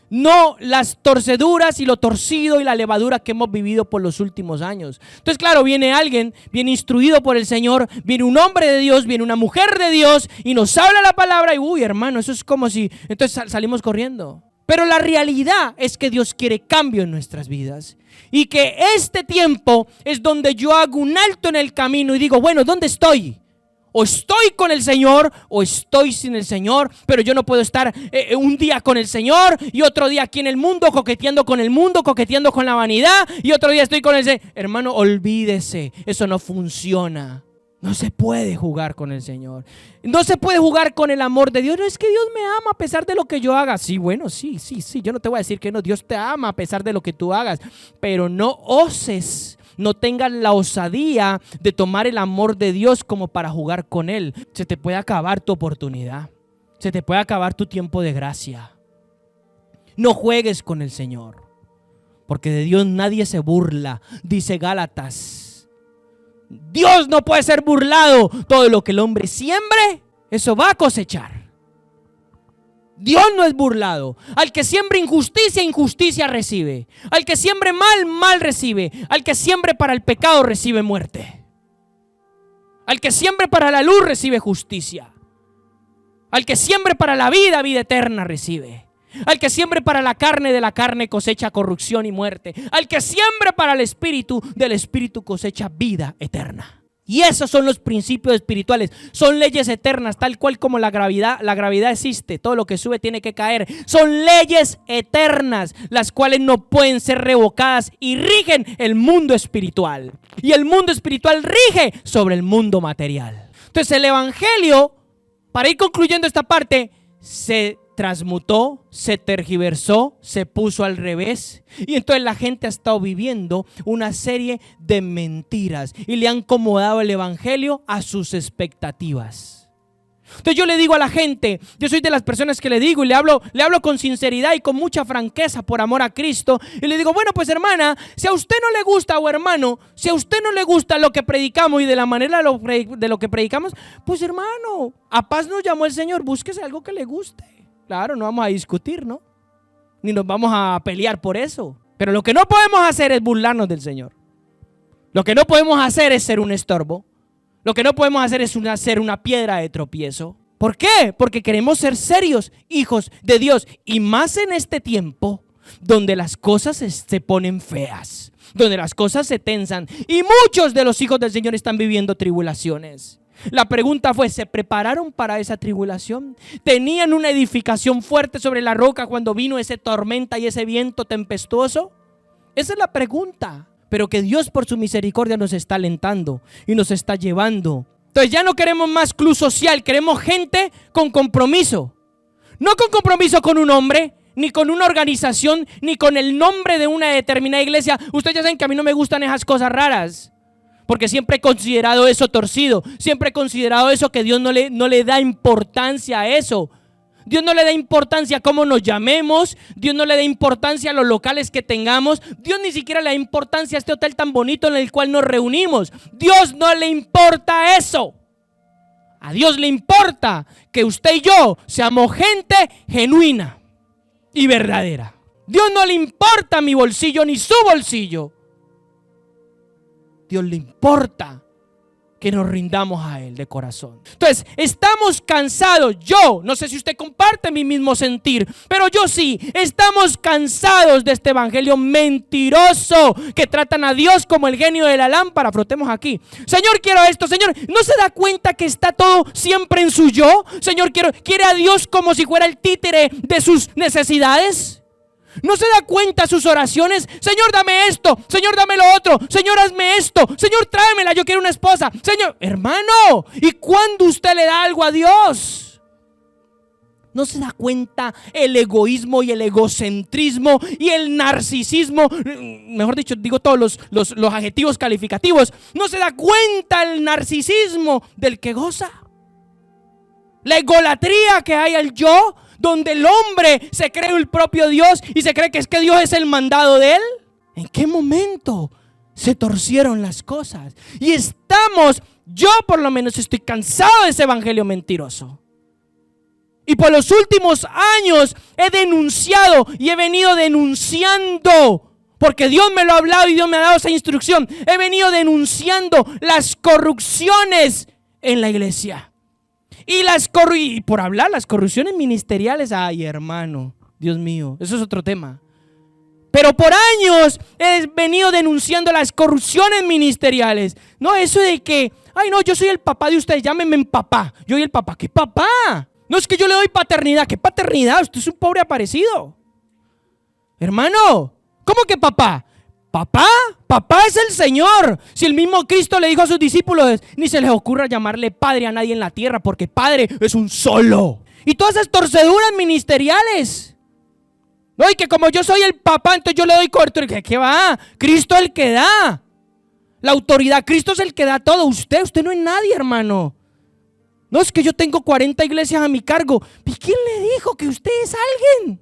No las torceduras y lo torcido y la levadura que hemos vivido por los últimos años. Entonces, claro, viene alguien, viene instruido por el Señor, viene un hombre de Dios, viene una mujer de Dios y nos habla la palabra y hermano, eso es como si... Entonces salimos corriendo. Pero la realidad es que Dios quiere cambio en nuestras vidas. Y que este tiempo es donde yo hago un alto en el camino y digo, bueno, ¿dónde estoy? O estoy con el Señor o estoy sin el Señor, pero yo no puedo estar un día con el Señor y otro día aquí en el mundo, coqueteando con el mundo, coqueteando con la vanidad, y otro día estoy con el Señor. Hermano, olvídese, eso no funciona. No se puede jugar con el Señor. No se puede jugar con el amor de Dios. No, es que Dios me ama a pesar de lo que yo haga. Sí, bueno, sí. Yo no te voy a decir que no. Dios te ama a pesar de lo que tú hagas. Pero no oses. No tengas la osadía de tomar el amor de Dios como para jugar con Él. Se te puede acabar tu oportunidad. Se te puede acabar tu tiempo de gracia. No juegues con el Señor, porque de Dios nadie se burla, dice Gálatas. Dios no puede ser burlado. Todo lo que el hombre siembre, eso va a cosechar. Dios no es burlado. Al que siembre injusticia, injusticia recibe. Al que siembre mal, mal recibe. Al que siembre para el pecado, recibe muerte. Al que siembre para la luz, recibe justicia. Al que siembre para la vida, vida eterna recibe. Al que siembre para la carne, de la carne cosecha corrupción y muerte. Al que siembre para el espíritu, del espíritu cosecha vida eterna. Y esos son los principios espirituales, son leyes eternas, tal cual como la gravedad existe, todo lo que sube tiene que caer. Son leyes eternas, las cuales no pueden ser revocadas y rigen el mundo espiritual. Y el mundo espiritual rige sobre el mundo material. Entonces el evangelio, para ir concluyendo esta parte, se transmutó, se tergiversó, se puso al revés. Y entonces la gente ha estado viviendo una serie de mentiras y le han acomodado el evangelio a sus expectativas. Entonces yo le digo a la gente, yo soy de las personas que le digo y le hablo con sinceridad y con mucha franqueza por amor a Cristo. Y le digo, bueno, pues hermana, si a usted no le gusta, o hermano, si a usted no le gusta lo que predicamos y de la manera de lo que predicamos, pues hermano, a paz nos llamó el Señor, búsquese algo que le guste. Claro, no vamos a discutir, ¿no? Ni nos vamos a pelear por eso. Pero lo que no podemos hacer es burlarnos del Señor. Lo que no podemos hacer es ser un estorbo. Lo que no podemos hacer es ser una piedra de tropiezo. ¿Por qué? Porque queremos ser serios hijos de Dios. Y más en este tiempo donde las cosas se ponen feas, donde las cosas se tensan. Y muchos de los hijos del Señor están viviendo tribulaciones. La pregunta fue, ¿se prepararon para esa tribulación? ¿Tenían una edificación fuerte sobre la roca cuando vino esa tormenta y ese viento tempestuoso? Esa es la pregunta. Pero que Dios por su misericordia nos está alentando y nos está llevando. Entonces ya no queremos más club social, queremos gente con compromiso. No con compromiso con un hombre, ni con una organización, ni con el nombre de una determinada iglesia. Ustedes ya saben que a mí no me gustan esas cosas raras, porque siempre he considerado eso torcido. Siempre he considerado eso que Dios no le da importancia a eso. Dios no le da importancia a cómo nos llamemos. Dios no le da importancia a los locales que tengamos. Dios ni siquiera le da importancia a este hotel tan bonito en el cual nos reunimos. Dios no le importa eso. A Dios le importa que usted y yo seamos gente genuina y verdadera. Dios no le importa mi bolsillo ni su bolsillo. Dios le importa que nos rindamos a Él de corazón. Entonces, estamos cansados. Yo, no sé si usted comparte mi mismo sentir, pero yo sí. Estamos cansados de este evangelio mentiroso que tratan a Dios como el genio de la lámpara. Frotemos aquí. Señor, quiero esto. Señor, ¿no se da cuenta que está todo siempre en su yo? Señor, quiere a Dios como si fuera el títere de sus necesidades. ¿No se da cuenta sus oraciones? Señor, dame esto. Señor, dame lo otro. Señor, hazme esto. Señor, tráemela, yo quiero una esposa. Señor, hermano, ¿y cuándo usted le da algo a Dios? ¿No se da cuenta el egoísmo y el egocentrismo y el narcisismo? Mejor dicho, digo todos los adjetivos calificativos. ¿No se da cuenta el narcisismo del que goza? La egolatría que hay al yo, donde el hombre se cree el propio Dios y se cree que es que Dios es el mandado de él. ¿En qué momento se torcieron las cosas? Y yo por lo menos estoy cansado de ese evangelio mentiroso. Y por los últimos años he denunciado y he venido denunciando, porque Dios me lo ha hablado y Dios me ha dado esa instrucción. He venido denunciando las corrupciones en la iglesia. Y por hablar, las corrupciones ministeriales, ay hermano, Dios mío, eso es otro tema. Pero por años he venido denunciando las corrupciones ministeriales. No, eso de que, ay no, yo soy el papá de ustedes, llámenme papá. Yo soy el papá, ¿qué papá? No, es que yo le doy paternidad, ¿qué paternidad? Usted es un pobre aparecido. Hermano, ¿cómo que papá? Papá es el Señor. Si el mismo Cristo le dijo a sus discípulos, ni se les ocurra llamarle padre a nadie en la tierra, porque padre es un solo. Y todas esas torceduras ministeriales. No, y que como yo soy el papá, entonces yo le doy cobertura. ¿Qué va? Cristo es el que da la autoridad. Cristo es el que da todo. Usted no es nadie, hermano. No, es que yo tengo 40 iglesias a mi cargo. ¿Y quién le dijo que usted es alguien?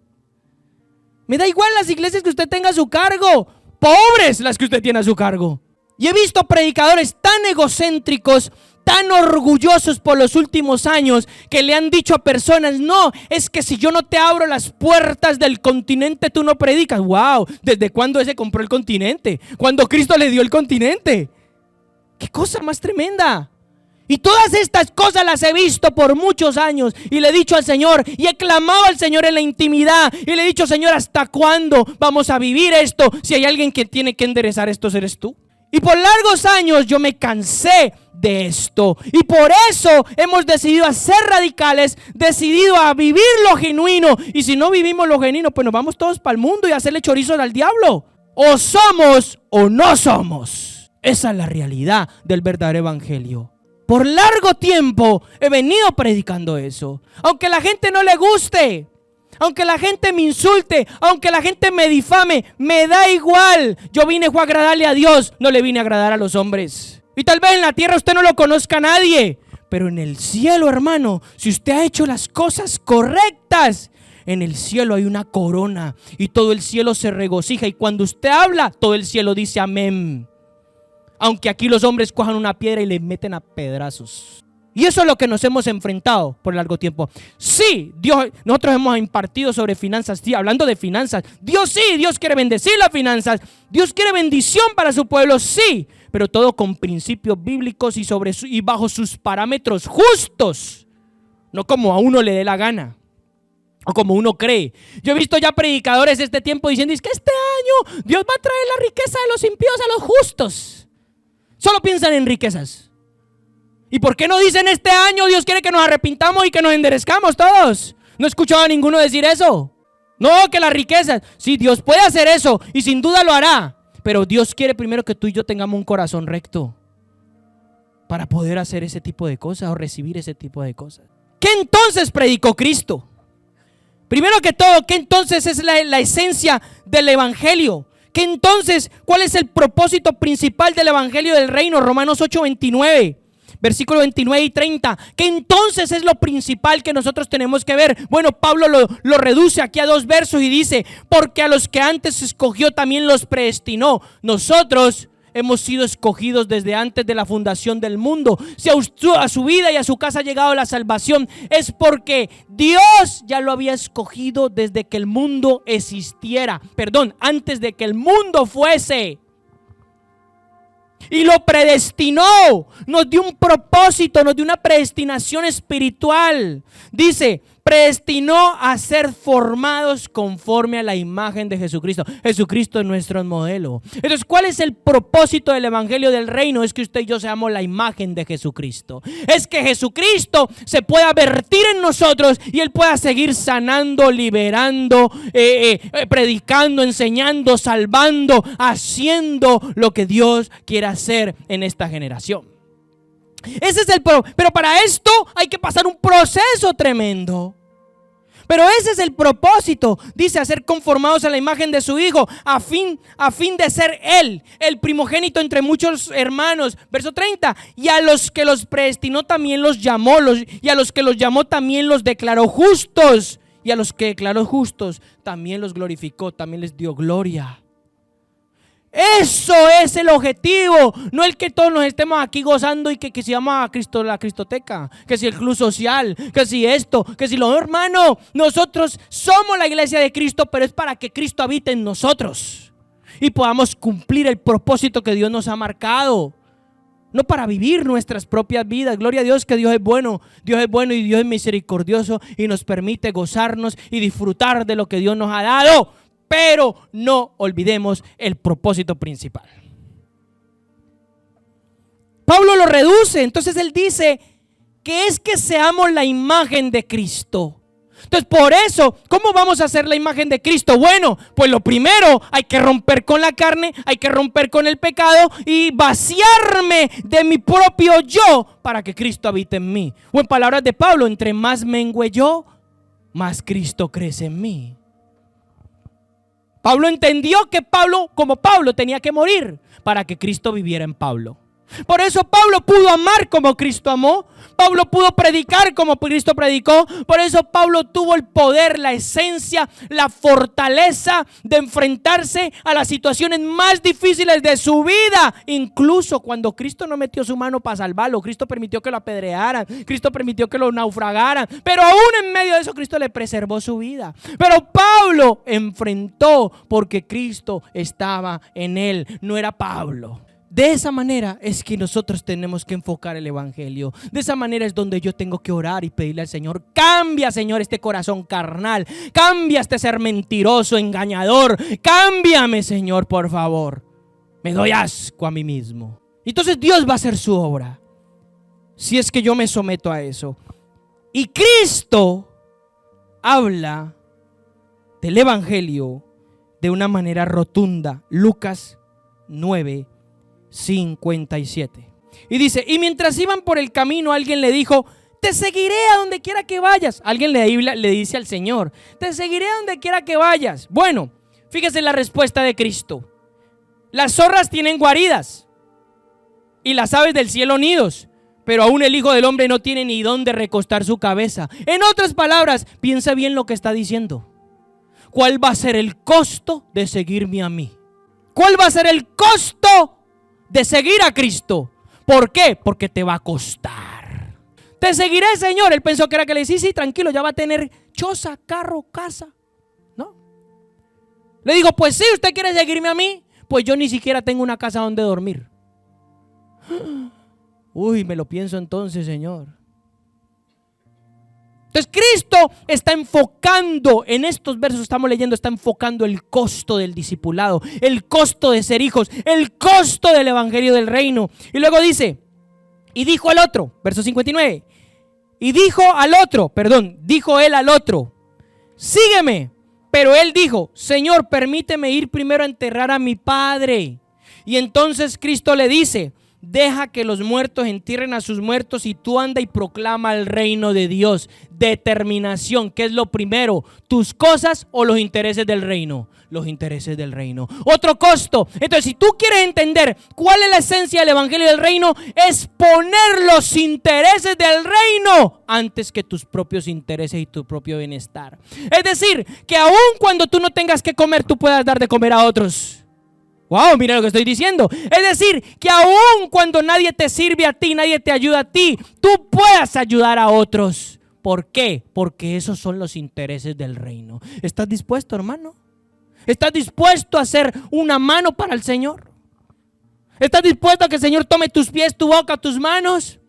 Me da igual las iglesias que usted tenga a su cargo. Pobres las que usted tiene a su cargo. Y he visto predicadores tan egocéntricos, tan orgullosos por los últimos años, que le han dicho a personas, no, es que si yo no te abro las puertas del continente, tú no predicas. Wow, ¿desde cuándo se compró el continente? ¿Cuándo Cristo le dio el continente? ¡Qué cosa más tremenda! Y todas estas cosas las he visto por muchos años y le he dicho al Señor y he clamado al Señor en la intimidad y le he dicho, Señor, ¿hasta cuándo vamos a vivir esto? Si hay alguien que tiene que enderezar esto, eres tú. Y por largos años yo me cansé de esto y por eso hemos decidido a ser radicales, decidido a vivir lo genuino. Y si no vivimos lo genuino, pues nos vamos todos para el mundo y a hacerle chorizos al diablo. O somos o no somos. Esa es la realidad del verdadero evangelio. Por largo tiempo he venido predicando eso. Aunque a la gente no le guste, aunque la gente me insulte, aunque la gente me difame, me da igual. Yo fue a agradarle a Dios, no le vine a agradar a los hombres. Y tal vez en la tierra usted no lo conozca a nadie, pero en el cielo, hermano, si usted ha hecho las cosas correctas, en el cielo hay una corona y todo el cielo se regocija. Y cuando usted habla, todo el cielo dice amén. Aunque aquí los hombres cojan una piedra y le meten a pedazos. Y eso es lo que nos hemos enfrentado por largo tiempo. Sí, nosotros hemos impartido sobre finanzas, sí, hablando de finanzas. Dios quiere bendecir las finanzas. Dios quiere bendición para su pueblo, sí. Pero todo con principios bíblicos y bajo sus parámetros justos. No como a uno le dé la gana. O como uno cree. Yo he visto ya predicadores de este tiempo diciendo: es que este año Dios va a traer la riqueza de los impíos a los justos. Solo piensan en riquezas. ¿Y por qué no dicen este año Dios quiere que nos arrepintamos y que nos enderezcamos todos? No he escuchado a ninguno decir eso. No, que las riquezas. Sí, Dios puede hacer eso y sin duda lo hará. Pero Dios quiere primero que tú y yo tengamos un corazón recto para poder hacer ese tipo de cosas o recibir ese tipo de cosas. ¿Qué entonces predicó Cristo? Primero que todo, ¿qué entonces es la esencia del evangelio? ¿Qué entonces, cuál es el propósito principal del evangelio del reino? Romanos 8:29, versículos 29 y 30. ¿Qué entonces es lo principal que nosotros tenemos que ver? Bueno, Pablo lo reduce aquí a 2 versos y dice: porque a los que antes escogió también los predestinó. Nosotros hemos sido escogidos desde antes de la fundación del mundo. Si a su vida y a su casa ha llegado la salvación, es porque Dios ya lo había escogido desde que el mundo existiera. Perdón, antes de que el mundo fuese. Y lo predestinó, nos dio un propósito, nos dio una predestinación espiritual. Dice, predestinó a ser formados conforme a la imagen de Jesucristo. Jesucristo es nuestro modelo. Entonces, ¿cuál es el propósito del evangelio del reino? Es que usted y yo seamos la imagen de Jesucristo. Es que Jesucristo se pueda vertir en nosotros y Él pueda seguir sanando, liberando, predicando, enseñando, salvando, haciendo lo que Dios quiere hacer en esta generación. Ese es pero para esto hay que pasar un proceso tremendo. Pero ese es el propósito, dice, a ser conformados a la imagen de su Hijo, a fin de ser Él, el primogénito entre muchos hermanos. Verso 30, y a los que los predestinó también los llamó, y a los que los llamó también los declaró justos, y a los que declaró justos también los glorificó, también les dio gloria. Eso es el objetivo, no el que todos nos estemos aquí gozando y que si vamos a Cristo, la Cristoteca, que si el club social, que si esto, que si lo, hermano. Nosotros somos la iglesia de Cristo, pero es para que Cristo habite en nosotros y podamos cumplir el propósito que Dios nos ha marcado. No para vivir nuestras propias vidas. Gloria a Dios que Dios es bueno y Dios es misericordioso y nos permite gozarnos y disfrutar de lo que Dios nos ha dado. Pero no olvidemos el propósito principal. Pablo lo reduce, entonces él dice que es que seamos la imagen de Cristo. Entonces, por eso, ¿cómo vamos a hacer la imagen de Cristo? Bueno, pues lo primero, hay que romper con la carne, hay que romper con el pecado y vaciarme de mi propio yo para que Cristo habite en mí. O en palabras de Pablo, entre más mengüe yo, más Cristo crece en mí. Pablo entendió que como Pablo tenía que morir para que Cristo viviera en Pablo. Por eso Pablo pudo amar como Cristo amó. Pablo pudo predicar como Cristo predicó. Por eso Pablo tuvo el poder, la esencia, la fortaleza de enfrentarse a las situaciones más difíciles de su vida. Incluso cuando Cristo no metió su mano para salvarlo, Cristo permitió que lo apedrearan, Cristo permitió que lo naufragaran, pero aún en medio de eso Cristo le preservó su vida. Pero Pablo enfrentó porque Cristo estaba en él, no era Pablo. De esa manera es que nosotros tenemos que enfocar el evangelio. De esa manera es donde yo tengo que orar y pedirle al Señor: cambia, Señor, este corazón carnal. Cambia este ser mentiroso, engañador. Cámbiame, Señor, por favor. Me doy asco a mí mismo. Entonces Dios va a hacer su obra si es que yo me someto a eso. Y Cristo habla del evangelio de una manera rotunda. Lucas 9:57. Y dice: y mientras iban por el camino, alguien le dijo: Te seguiré a donde quiera que vayas. Alguien le dice al Señor, te seguiré a donde quiera que vayas. Bueno, fíjese la respuesta de Cristo. Las zorras tienen guaridas y las aves del cielo nidos, pero aún el Hijo del Hombre no tiene ni dónde recostar su cabeza. En otras palabras, piensa bien lo que está diciendo. ¿Cuál va a ser el costo de seguirme a mí? ¿Cuál va a ser el costo de seguir a Cristo? ¿Por qué? Porque te va a costar. Te seguiré, Señor. Él pensó que era que le decía, sí, tranquilo, ya va a tener choza, carro, casa. ¿No? Le digo, pues sí, ¿usted quiere seguirme a mí? Pues yo ni siquiera tengo una casa donde dormir. Uy, me lo pienso entonces, Señor. Entonces Cristo está enfocando, en estos versos estamos leyendo, está enfocando el costo del discipulado, el costo de ser hijos, el costo del evangelio del reino. Y luego dice, y dijo al otro, verso 59, dijo él al otro, sígueme. Pero él dijo, Señor, permíteme ir primero a enterrar a mi padre. Y entonces Cristo le dice, deja que los muertos entierren a sus muertos y tú anda y proclama el reino de Dios. Determinación, ¿qué es lo primero? ¿Tus cosas o los intereses del reino? Los intereses del reino. Otro costo. Entonces, si tú quieres entender cuál es la esencia del evangelio del reino, es poner los intereses del reino antes que tus propios intereses y tu propio bienestar. Es decir, que aun cuando tú no tengas que comer, tú puedas dar de comer a otros. Wow, mira lo que estoy diciendo. Es decir, que aun cuando nadie te sirve a ti, nadie te ayuda a ti, tú puedas ayudar a otros. ¿Por qué? Porque esos son los intereses del reino. ¿Estás dispuesto, hermano? ¿Estás dispuesto a hacer una mano para el Señor? ¿Estás dispuesto a que el Señor tome tus pies, tu boca, tus manos?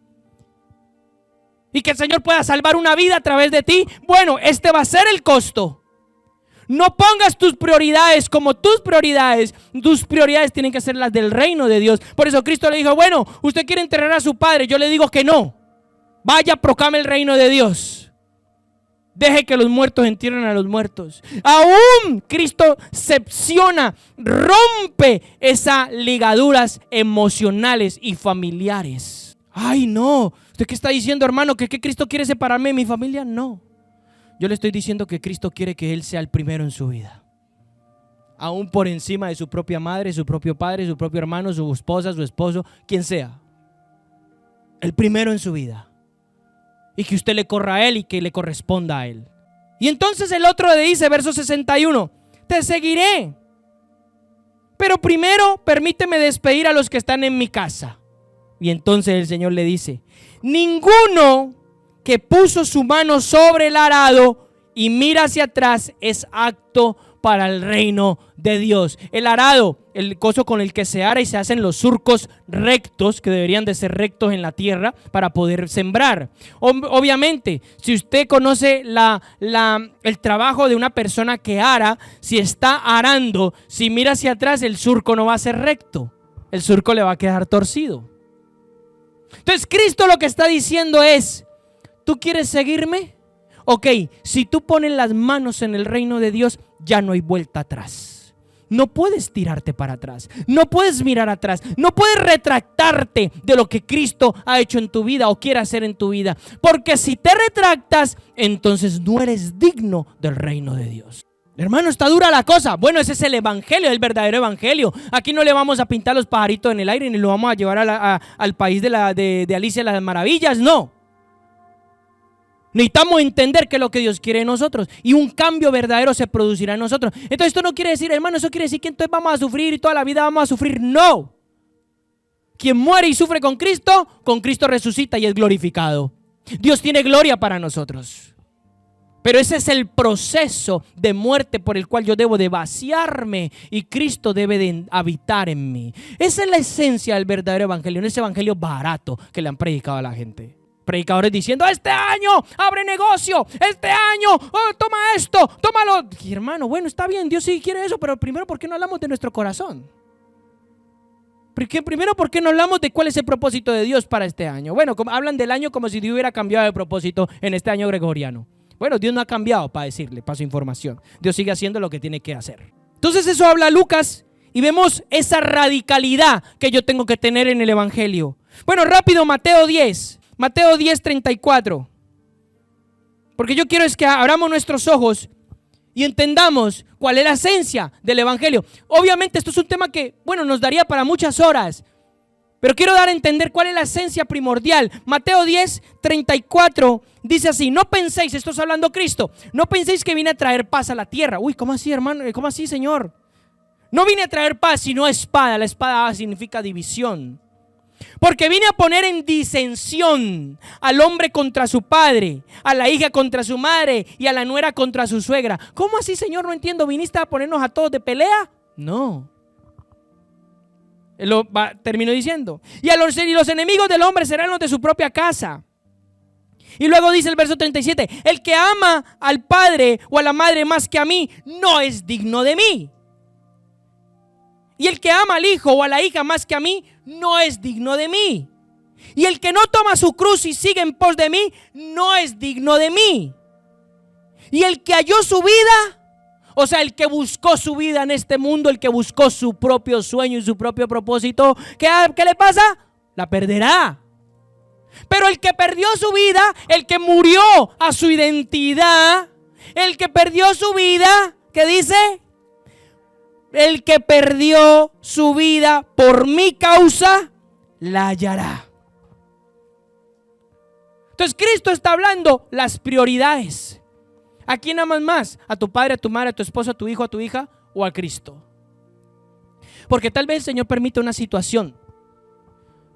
Y que el Señor pueda salvar una vida a través de ti. Bueno, este va a ser el costo. No pongas tus prioridades como tus prioridades. Tus prioridades tienen que ser las del reino de Dios. Por eso Cristo le dijo, bueno, usted quiere enterrar a su padre. Yo le digo que no. Vaya, proclame el reino de Dios. Deje que los muertos entierren a los muertos. Aún Cristo secciona, rompe esas ligaduras emocionales y familiares. Ay, no. ¿Usted qué está diciendo, hermano? ¿Que Cristo quiere separarme de mi familia? No. Yo le estoy diciendo que Cristo quiere que Él sea el primero en su vida. Aún por encima de su propia madre, su propio padre, su propio hermano, su esposa, su esposo, quien sea. El primero en su vida. Y que usted le corra a Él y que le corresponda a Él. Y entonces el otro le dice, verso 61, te seguiré. Pero primero permíteme despedir a los que están en mi casa. Y entonces el Señor le dice, ninguno que puso su mano sobre el arado y mira hacia atrás es apto para el reino de Dios. El arado, el coso con el que se ara y se hacen los surcos rectos, que deberían de ser rectos en la tierra para poder sembrar. Obviamente, si usted conoce el trabajo de una persona que ara, si está arando, si mira hacia atrás, el surco no va a ser recto. El surco le va a quedar torcido. Entonces Cristo lo que está diciendo es, ¿tú quieres seguirme? Ok, si tú pones las manos en el reino de Dios, ya no hay vuelta atrás. No puedes tirarte para atrás, no puedes mirar atrás, no puedes retractarte de lo que Cristo ha hecho en tu vida o quiere hacer en tu vida. Porque si te retractas, entonces no eres digno del reino de Dios. Hermano, está dura la cosa. Bueno, ese es el evangelio, el verdadero evangelio. Aquí no le vamos a pintar los pajaritos en el aire ni lo vamos a llevar al país de Alicia de las Maravillas, no. Necesitamos entender qué es lo que Dios quiere de nosotros y un cambio verdadero se producirá en nosotros. Entonces esto no quiere decir, hermano, eso quiere decir que entonces vamos a sufrir y toda la vida vamos a sufrir. No. Quien muere y sufre con Cristo resucita y es glorificado. Dios tiene gloria para nosotros. Pero ese es el proceso de muerte por el cual yo debo de vaciarme y Cristo debe de habitar en mí. Esa es la esencia del verdadero evangelio, no ese evangelio barato que le han predicado a la gente. Predicadores diciendo, este año abre negocio, este año toma esto, tómalo. Y hermano, bueno, está bien, Dios sí quiere eso, pero primero, ¿por qué no hablamos de nuestro corazón? Primero, ¿por qué no hablamos de cuál es el propósito de Dios para este año? Bueno, hablan del año como si Dios hubiera cambiado de propósito en este año gregoriano. Bueno, Dios no ha cambiado, para decirle, para su información. Dios sigue haciendo lo que tiene que hacer. Entonces eso habla Lucas y vemos esa radicalidad que yo tengo que tener en el evangelio. Bueno, rápido, Mateo 10. Mateo 10:34. Porque yo quiero es que abramos nuestros ojos y entendamos cuál es la esencia del evangelio. Obviamente esto es un tema que, bueno, nos daría para muchas horas, pero quiero dar a entender cuál es la esencia primordial. Mateo 10:34 dice así: no penséis, esto está hablando Cristo, no penséis que vine a traer paz a la tierra. Uy, ¿cómo así, hermano? ¿Cómo así, Señor? No vine a traer paz, sino espada. La espada significa división. Porque vine a poner en disensión al hombre contra su padre, a la hija contra su madre y a la nuera contra su suegra. ¿Cómo así, Señor? No entiendo. ¿Viniste a ponernos a todos de pelea? No. Termino diciendo: y los enemigos del hombre serán los de su propia casa. Y luego dice el verso 37: el que ama al padre o a la madre más que a mí, no es digno de mí. Y el que ama al hijo o a la hija más que a mí, no es digno de mí. Y el que no toma su cruz y sigue en pos de mí, no es digno de mí. Y el que halló su vida, o sea, el que buscó su vida en este mundo, el que buscó su propio sueño y su propio propósito, ¿qué le pasa? La perderá. Pero el que perdió su vida, el que murió a su identidad, el que perdió su vida, ¿qué dice? El que perdió su vida por mi causa, la hallará. Entonces Cristo está hablando las prioridades. ¿A quién amas más? ¿A tu padre, a tu madre, a tu esposo, a tu hijo, a tu hija o a Cristo? Porque tal vez el Señor permite una situación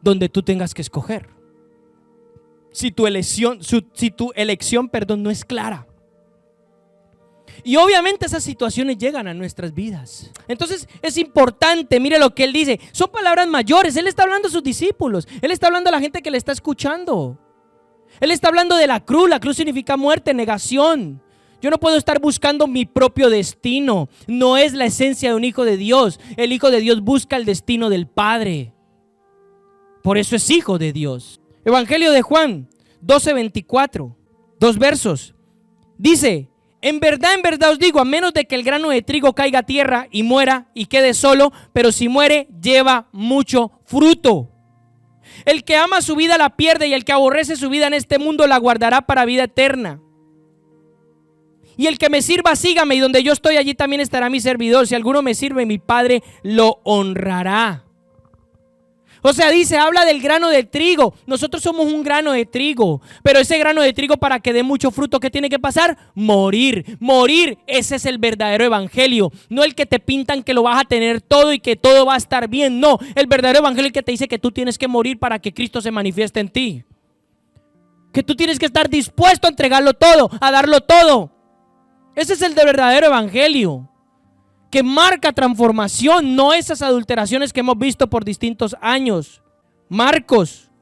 donde tú tengas que escoger. Si tu elección, no es clara. Y obviamente esas situaciones llegan a nuestras vidas. Entonces es importante, mire lo que Él dice. Son palabras mayores. Él está hablando a sus discípulos. Él está hablando a la gente que le está escuchando. Él está hablando de la cruz. La cruz significa muerte, negación. Yo no puedo estar buscando mi propio destino. No es la esencia de un hijo de Dios. El hijo de Dios busca el destino del Padre. Por eso es hijo de Dios. Evangelio de Juan 12:24. 2 versos. Dice: en verdad os digo, a menos de que el grano de trigo caiga a tierra y muera y quede solo, pero si muere, lleva mucho fruto. El que ama su vida la pierde, y el que aborrece su vida en este mundo la guardará para vida eterna. Y el que me sirva, sígame, y donde yo estoy, allí también estará mi servidor. Si alguno me sirve, mi Padre lo honrará. O sea, habla del grano de trigo. Nosotros somos un grano de trigo, pero ese grano de trigo, para que dé mucho fruto, ¿qué tiene que pasar? Morir. Morir, ese es el verdadero evangelio. No el que te pintan que lo vas a tener todo y que todo va a estar bien. No, el verdadero evangelio es el que te dice que tú tienes que morir para que Cristo se manifieste en ti. Que tú tienes que estar dispuesto a entregarlo todo, a darlo todo. Ese es el verdadero evangelio, que marca transformación, no esas adulteraciones que hemos visto por distintos años. Marcos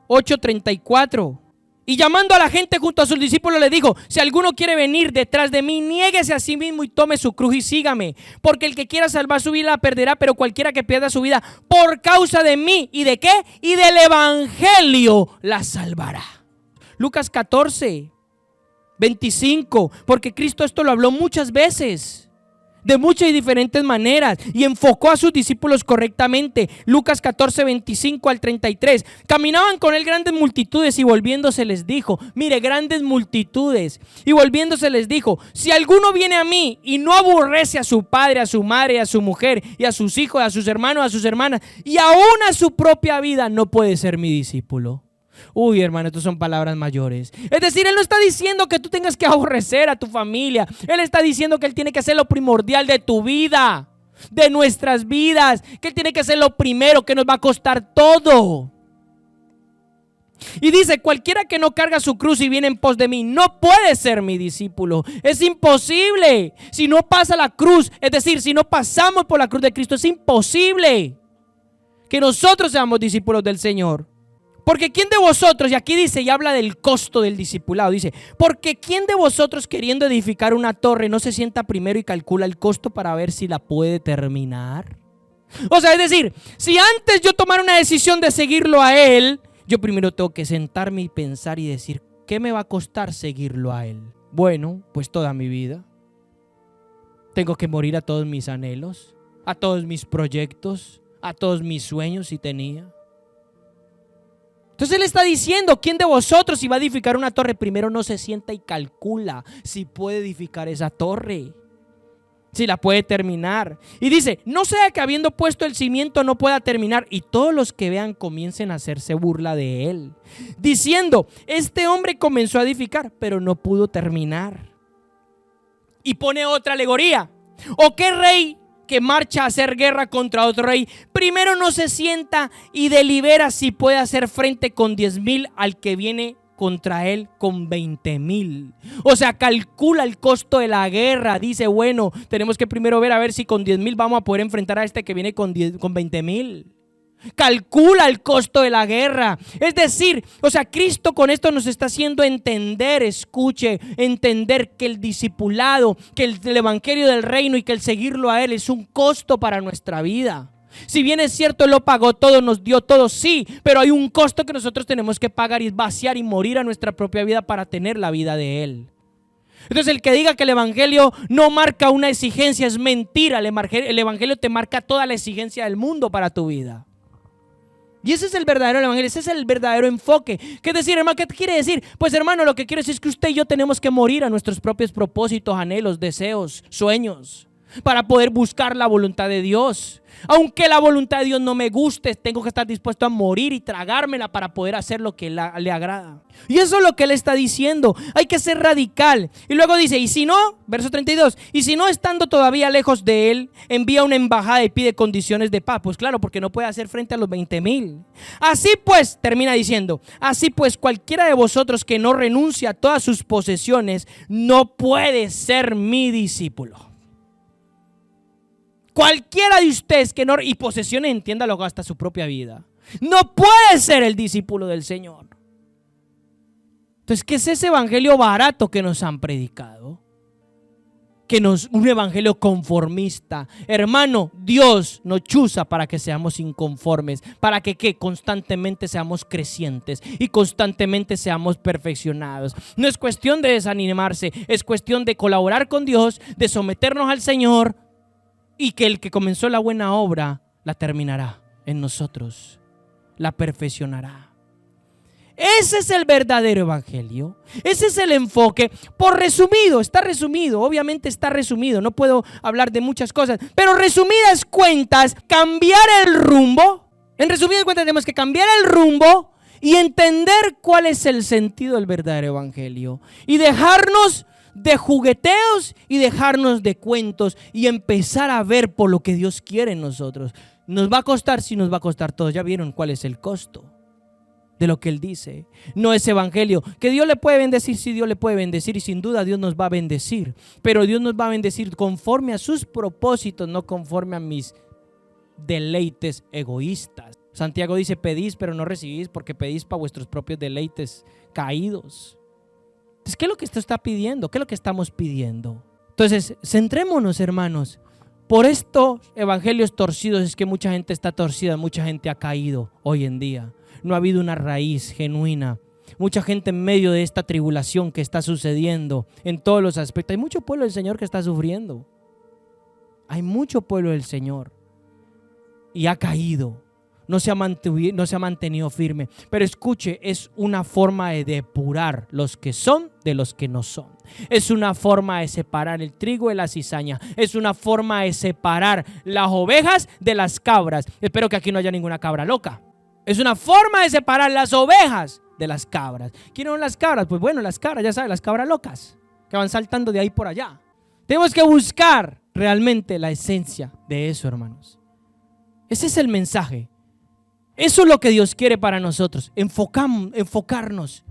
8:34. Y llamando a la gente junto a sus discípulos le dijo: si alguno quiere venir detrás de mí, niéguese a sí mismo y tome su cruz y sígame. Porque el que quiera salvar su vida la perderá, pero cualquiera que pierda su vida por causa de mí, ¿y de qué? Y del evangelio, la salvará. Lucas 14:25. Porque Cristo esto lo habló muchas veces, de muchas y diferentes maneras, y enfocó a sus discípulos correctamente. Lucas 14:25 al 33. Caminaban con él grandes multitudes, y volviéndose les dijo, mire, grandes multitudes, y volviéndose les dijo: si alguno viene a mí y no aborrece a su padre, a su madre, a su mujer, y a sus hijos, a sus hermanos, a sus hermanas, y aún a su propia vida, no puede ser mi discípulo. Uy, hermano, estas son palabras mayores. Es decir, Él no está diciendo que tú tengas que aborrecer a tu familia. Él está diciendo que Él tiene que ser lo primordial de tu vida, de nuestras vidas, que Él tiene que ser lo primero, que nos va a costar todo. Y dice: cualquiera que no carga su cruz y viene en pos de mí, no puede ser mi discípulo. Es imposible. Si no pasa la cruz, es decir, si no pasamos por la cruz de Cristo, es imposible que nosotros seamos discípulos del Señor. Porque ¿quién de vosotros? Y aquí dice y habla del costo del discipulado. Dice: porque ¿quién de vosotros, queriendo edificar una torre, no se sienta primero y calcula el costo para ver si la puede terminar? O sea, es decir, si antes yo tomara una decisión de seguirlo a Él, yo primero tengo que sentarme y pensar y decir: ¿qué me va a costar seguirlo a Él? Bueno, pues toda mi vida. Tengo que morir a todos mis anhelos, a todos mis proyectos, a todos mis sueños si tenía. Entonces él está diciendo, ¿quién de vosotros si va a edificar una torre, primero no se sienta y calcula si puede edificar esa torre? Si la puede terminar. Y dice, no sea que habiendo puesto el cimiento no pueda terminar y todos los que vean comiencen a hacerse burla de él, diciendo, este hombre comenzó a edificar, pero no pudo terminar. Y pone otra alegoría. ¿O qué rey que marcha a hacer guerra contra otro rey, primero no se sienta y delibera si puede hacer frente con 10,000 al que viene contra él con 20,000? O sea, calcula el costo de la guerra. Dice, bueno, tenemos que primero ver a ver si con 10,000 vamos a poder enfrentar a este que viene con 20,000. Calcula el costo de la guerra. Es decir, o sea, Cristo con esto nos está haciendo entender, escuche, entender que el discipulado, que el evangelio del reino y que el seguirlo a Él es un costo para nuestra vida. Si bien es cierto, Él lo pagó todo, nos dio todo, sí, pero hay un costo que nosotros tenemos que pagar y vaciar y morir a nuestra propia vida para tener la vida de Él. Entonces el que diga que el evangelio no marca una exigencia es mentira. El evangelio te marca toda la exigencia del mundo para tu vida. Y ese es el verdadero evangelio, ese es el verdadero enfoque. ¿Qué es decir, hermano? ¿Qué quiere decir? Pues, hermano, lo que quiere decir es que usted y yo tenemos que morir a nuestros propios propósitos, anhelos, deseos, sueños, para poder buscar la voluntad de Dios. Aunque la voluntad de Dios no me guste, tengo que estar dispuesto a morir y tragármela para poder hacer lo que le agrada. Y eso es lo que Él está diciendo. Hay que ser radical. Y luego dice, y si no, verso 32, y si no, estando todavía lejos de Él, envía una embajada y pide condiciones de paz. Pues claro, porque no puede hacer frente a los 20,000. Así pues, termina diciendo, así pues cualquiera de vosotros que no renuncia a todas sus posesiones no puede ser mi discípulo. Cualquiera de ustedes que no, y posesiones, entiéndalo, hasta su propia vida, no puede ser el discípulo del Señor. Entonces, ¿qué es ese evangelio barato que nos han predicado? Un evangelio conformista. Hermano, Dios nos chuza para que seamos inconformes, para que constantemente seamos crecientes y constantemente seamos perfeccionados. No es cuestión de desanimarse, es cuestión de colaborar con Dios, de someternos al Señor, y que el que comenzó la buena obra la terminará en nosotros, la perfeccionará. Ese es el verdadero evangelio. Ese es el enfoque. Por resumido, está resumido, obviamente está resumido. No puedo hablar de muchas cosas, pero resumidas cuentas, cambiar el rumbo. En resumidas cuentas tenemos que cambiar el rumbo y entender cuál es el sentido del verdadero evangelio. Y dejarnos de jugueteos y dejarnos de cuentos y empezar a ver por lo que Dios quiere en nosotros. Nos va a costar, sí nos va a costar todo. Ya vieron cuál es el costo de lo que Él dice. No es evangelio. Que Dios le puede bendecir, sí, Dios le puede bendecir y sin duda Dios nos va a bendecir. Pero Dios nos va a bendecir conforme a sus propósitos, no conforme a mis deleites egoístas. Santiago dice, pedís pero no recibís porque pedís para vuestros propios deleites caídos. Entonces, ¿qué es lo que esto está pidiendo? ¿Qué es lo que estamos pidiendo? Entonces, centrémonos, hermanos. Por estos evangelios torcidos es que mucha gente está torcida, mucha gente ha caído hoy en día. No ha habido una raíz genuina. Mucha gente en medio de esta tribulación que está sucediendo en todos los aspectos. Hay mucho pueblo del Señor que está sufriendo. Hay mucho pueblo del Señor y ha caído. No se ha mantenido firme. Pero escuche, es una forma de depurar los que son de los que no son. Es una forma de separar el trigo de la cizaña. Es una forma de separar las ovejas de las cabras. Espero que aquí no haya ninguna cabra loca. Es una forma de separar las ovejas de las cabras. ¿Quiénes son las cabras? Pues bueno, las cabras, ya saben, las cabras locas que van saltando de ahí por allá. Tenemos que buscar realmente la esencia de eso, hermanos. Ese es el mensaje. Eso es lo que Dios quiere para nosotros, enfocarnos.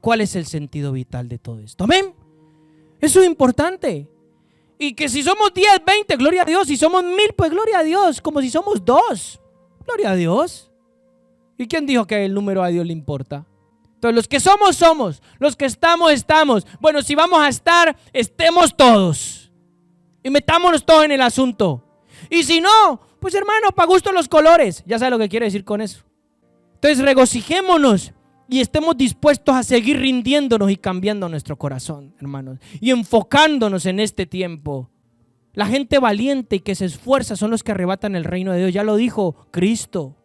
¿Cuál es el sentido vital de todo esto? Amén. Eso es importante. Y que si somos 10, 20, gloria a Dios. Si somos 1,000, pues gloria a Dios. Como si somos 2, gloria a Dios. ¿Y quién dijo que el número a Dios le importa? Entonces los que somos. Los que estamos. Bueno, si vamos a estar, estemos todos. Y metámonos todos en el asunto. Y si no, pues hermano, para gusto los colores. Ya sabe lo que quiere decir con eso. Entonces regocijémonos y estemos dispuestos a seguir rindiéndonos y cambiando nuestro corazón, hermanos. Y enfocándonos en este tiempo. La gente valiente y que se esfuerza son los que arrebatan el reino de Dios. Ya lo dijo Cristo.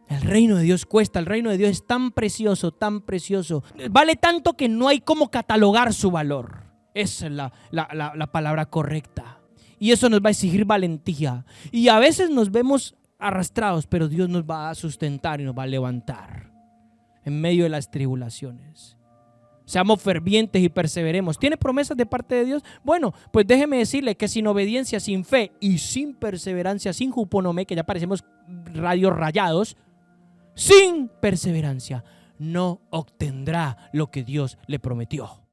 El reino de Dios cuesta, el reino de Dios es tan precioso, tan precioso. Vale tanto que no hay cómo catalogar su valor. Esa es la palabra correcta. Y eso nos va a exigir valentía. Y a veces nos vemos arrastrados, pero Dios nos va a sustentar y nos va a levantar en medio de las tribulaciones. Seamos fervientes y perseveremos. ¿Tiene promesas de parte de Dios? Bueno, pues déjeme decirle que sin obediencia, sin fe y sin perseverancia, sin juponomé, que ya parecemos radios rayados, sin perseverancia no obtendrá lo que Dios le prometió.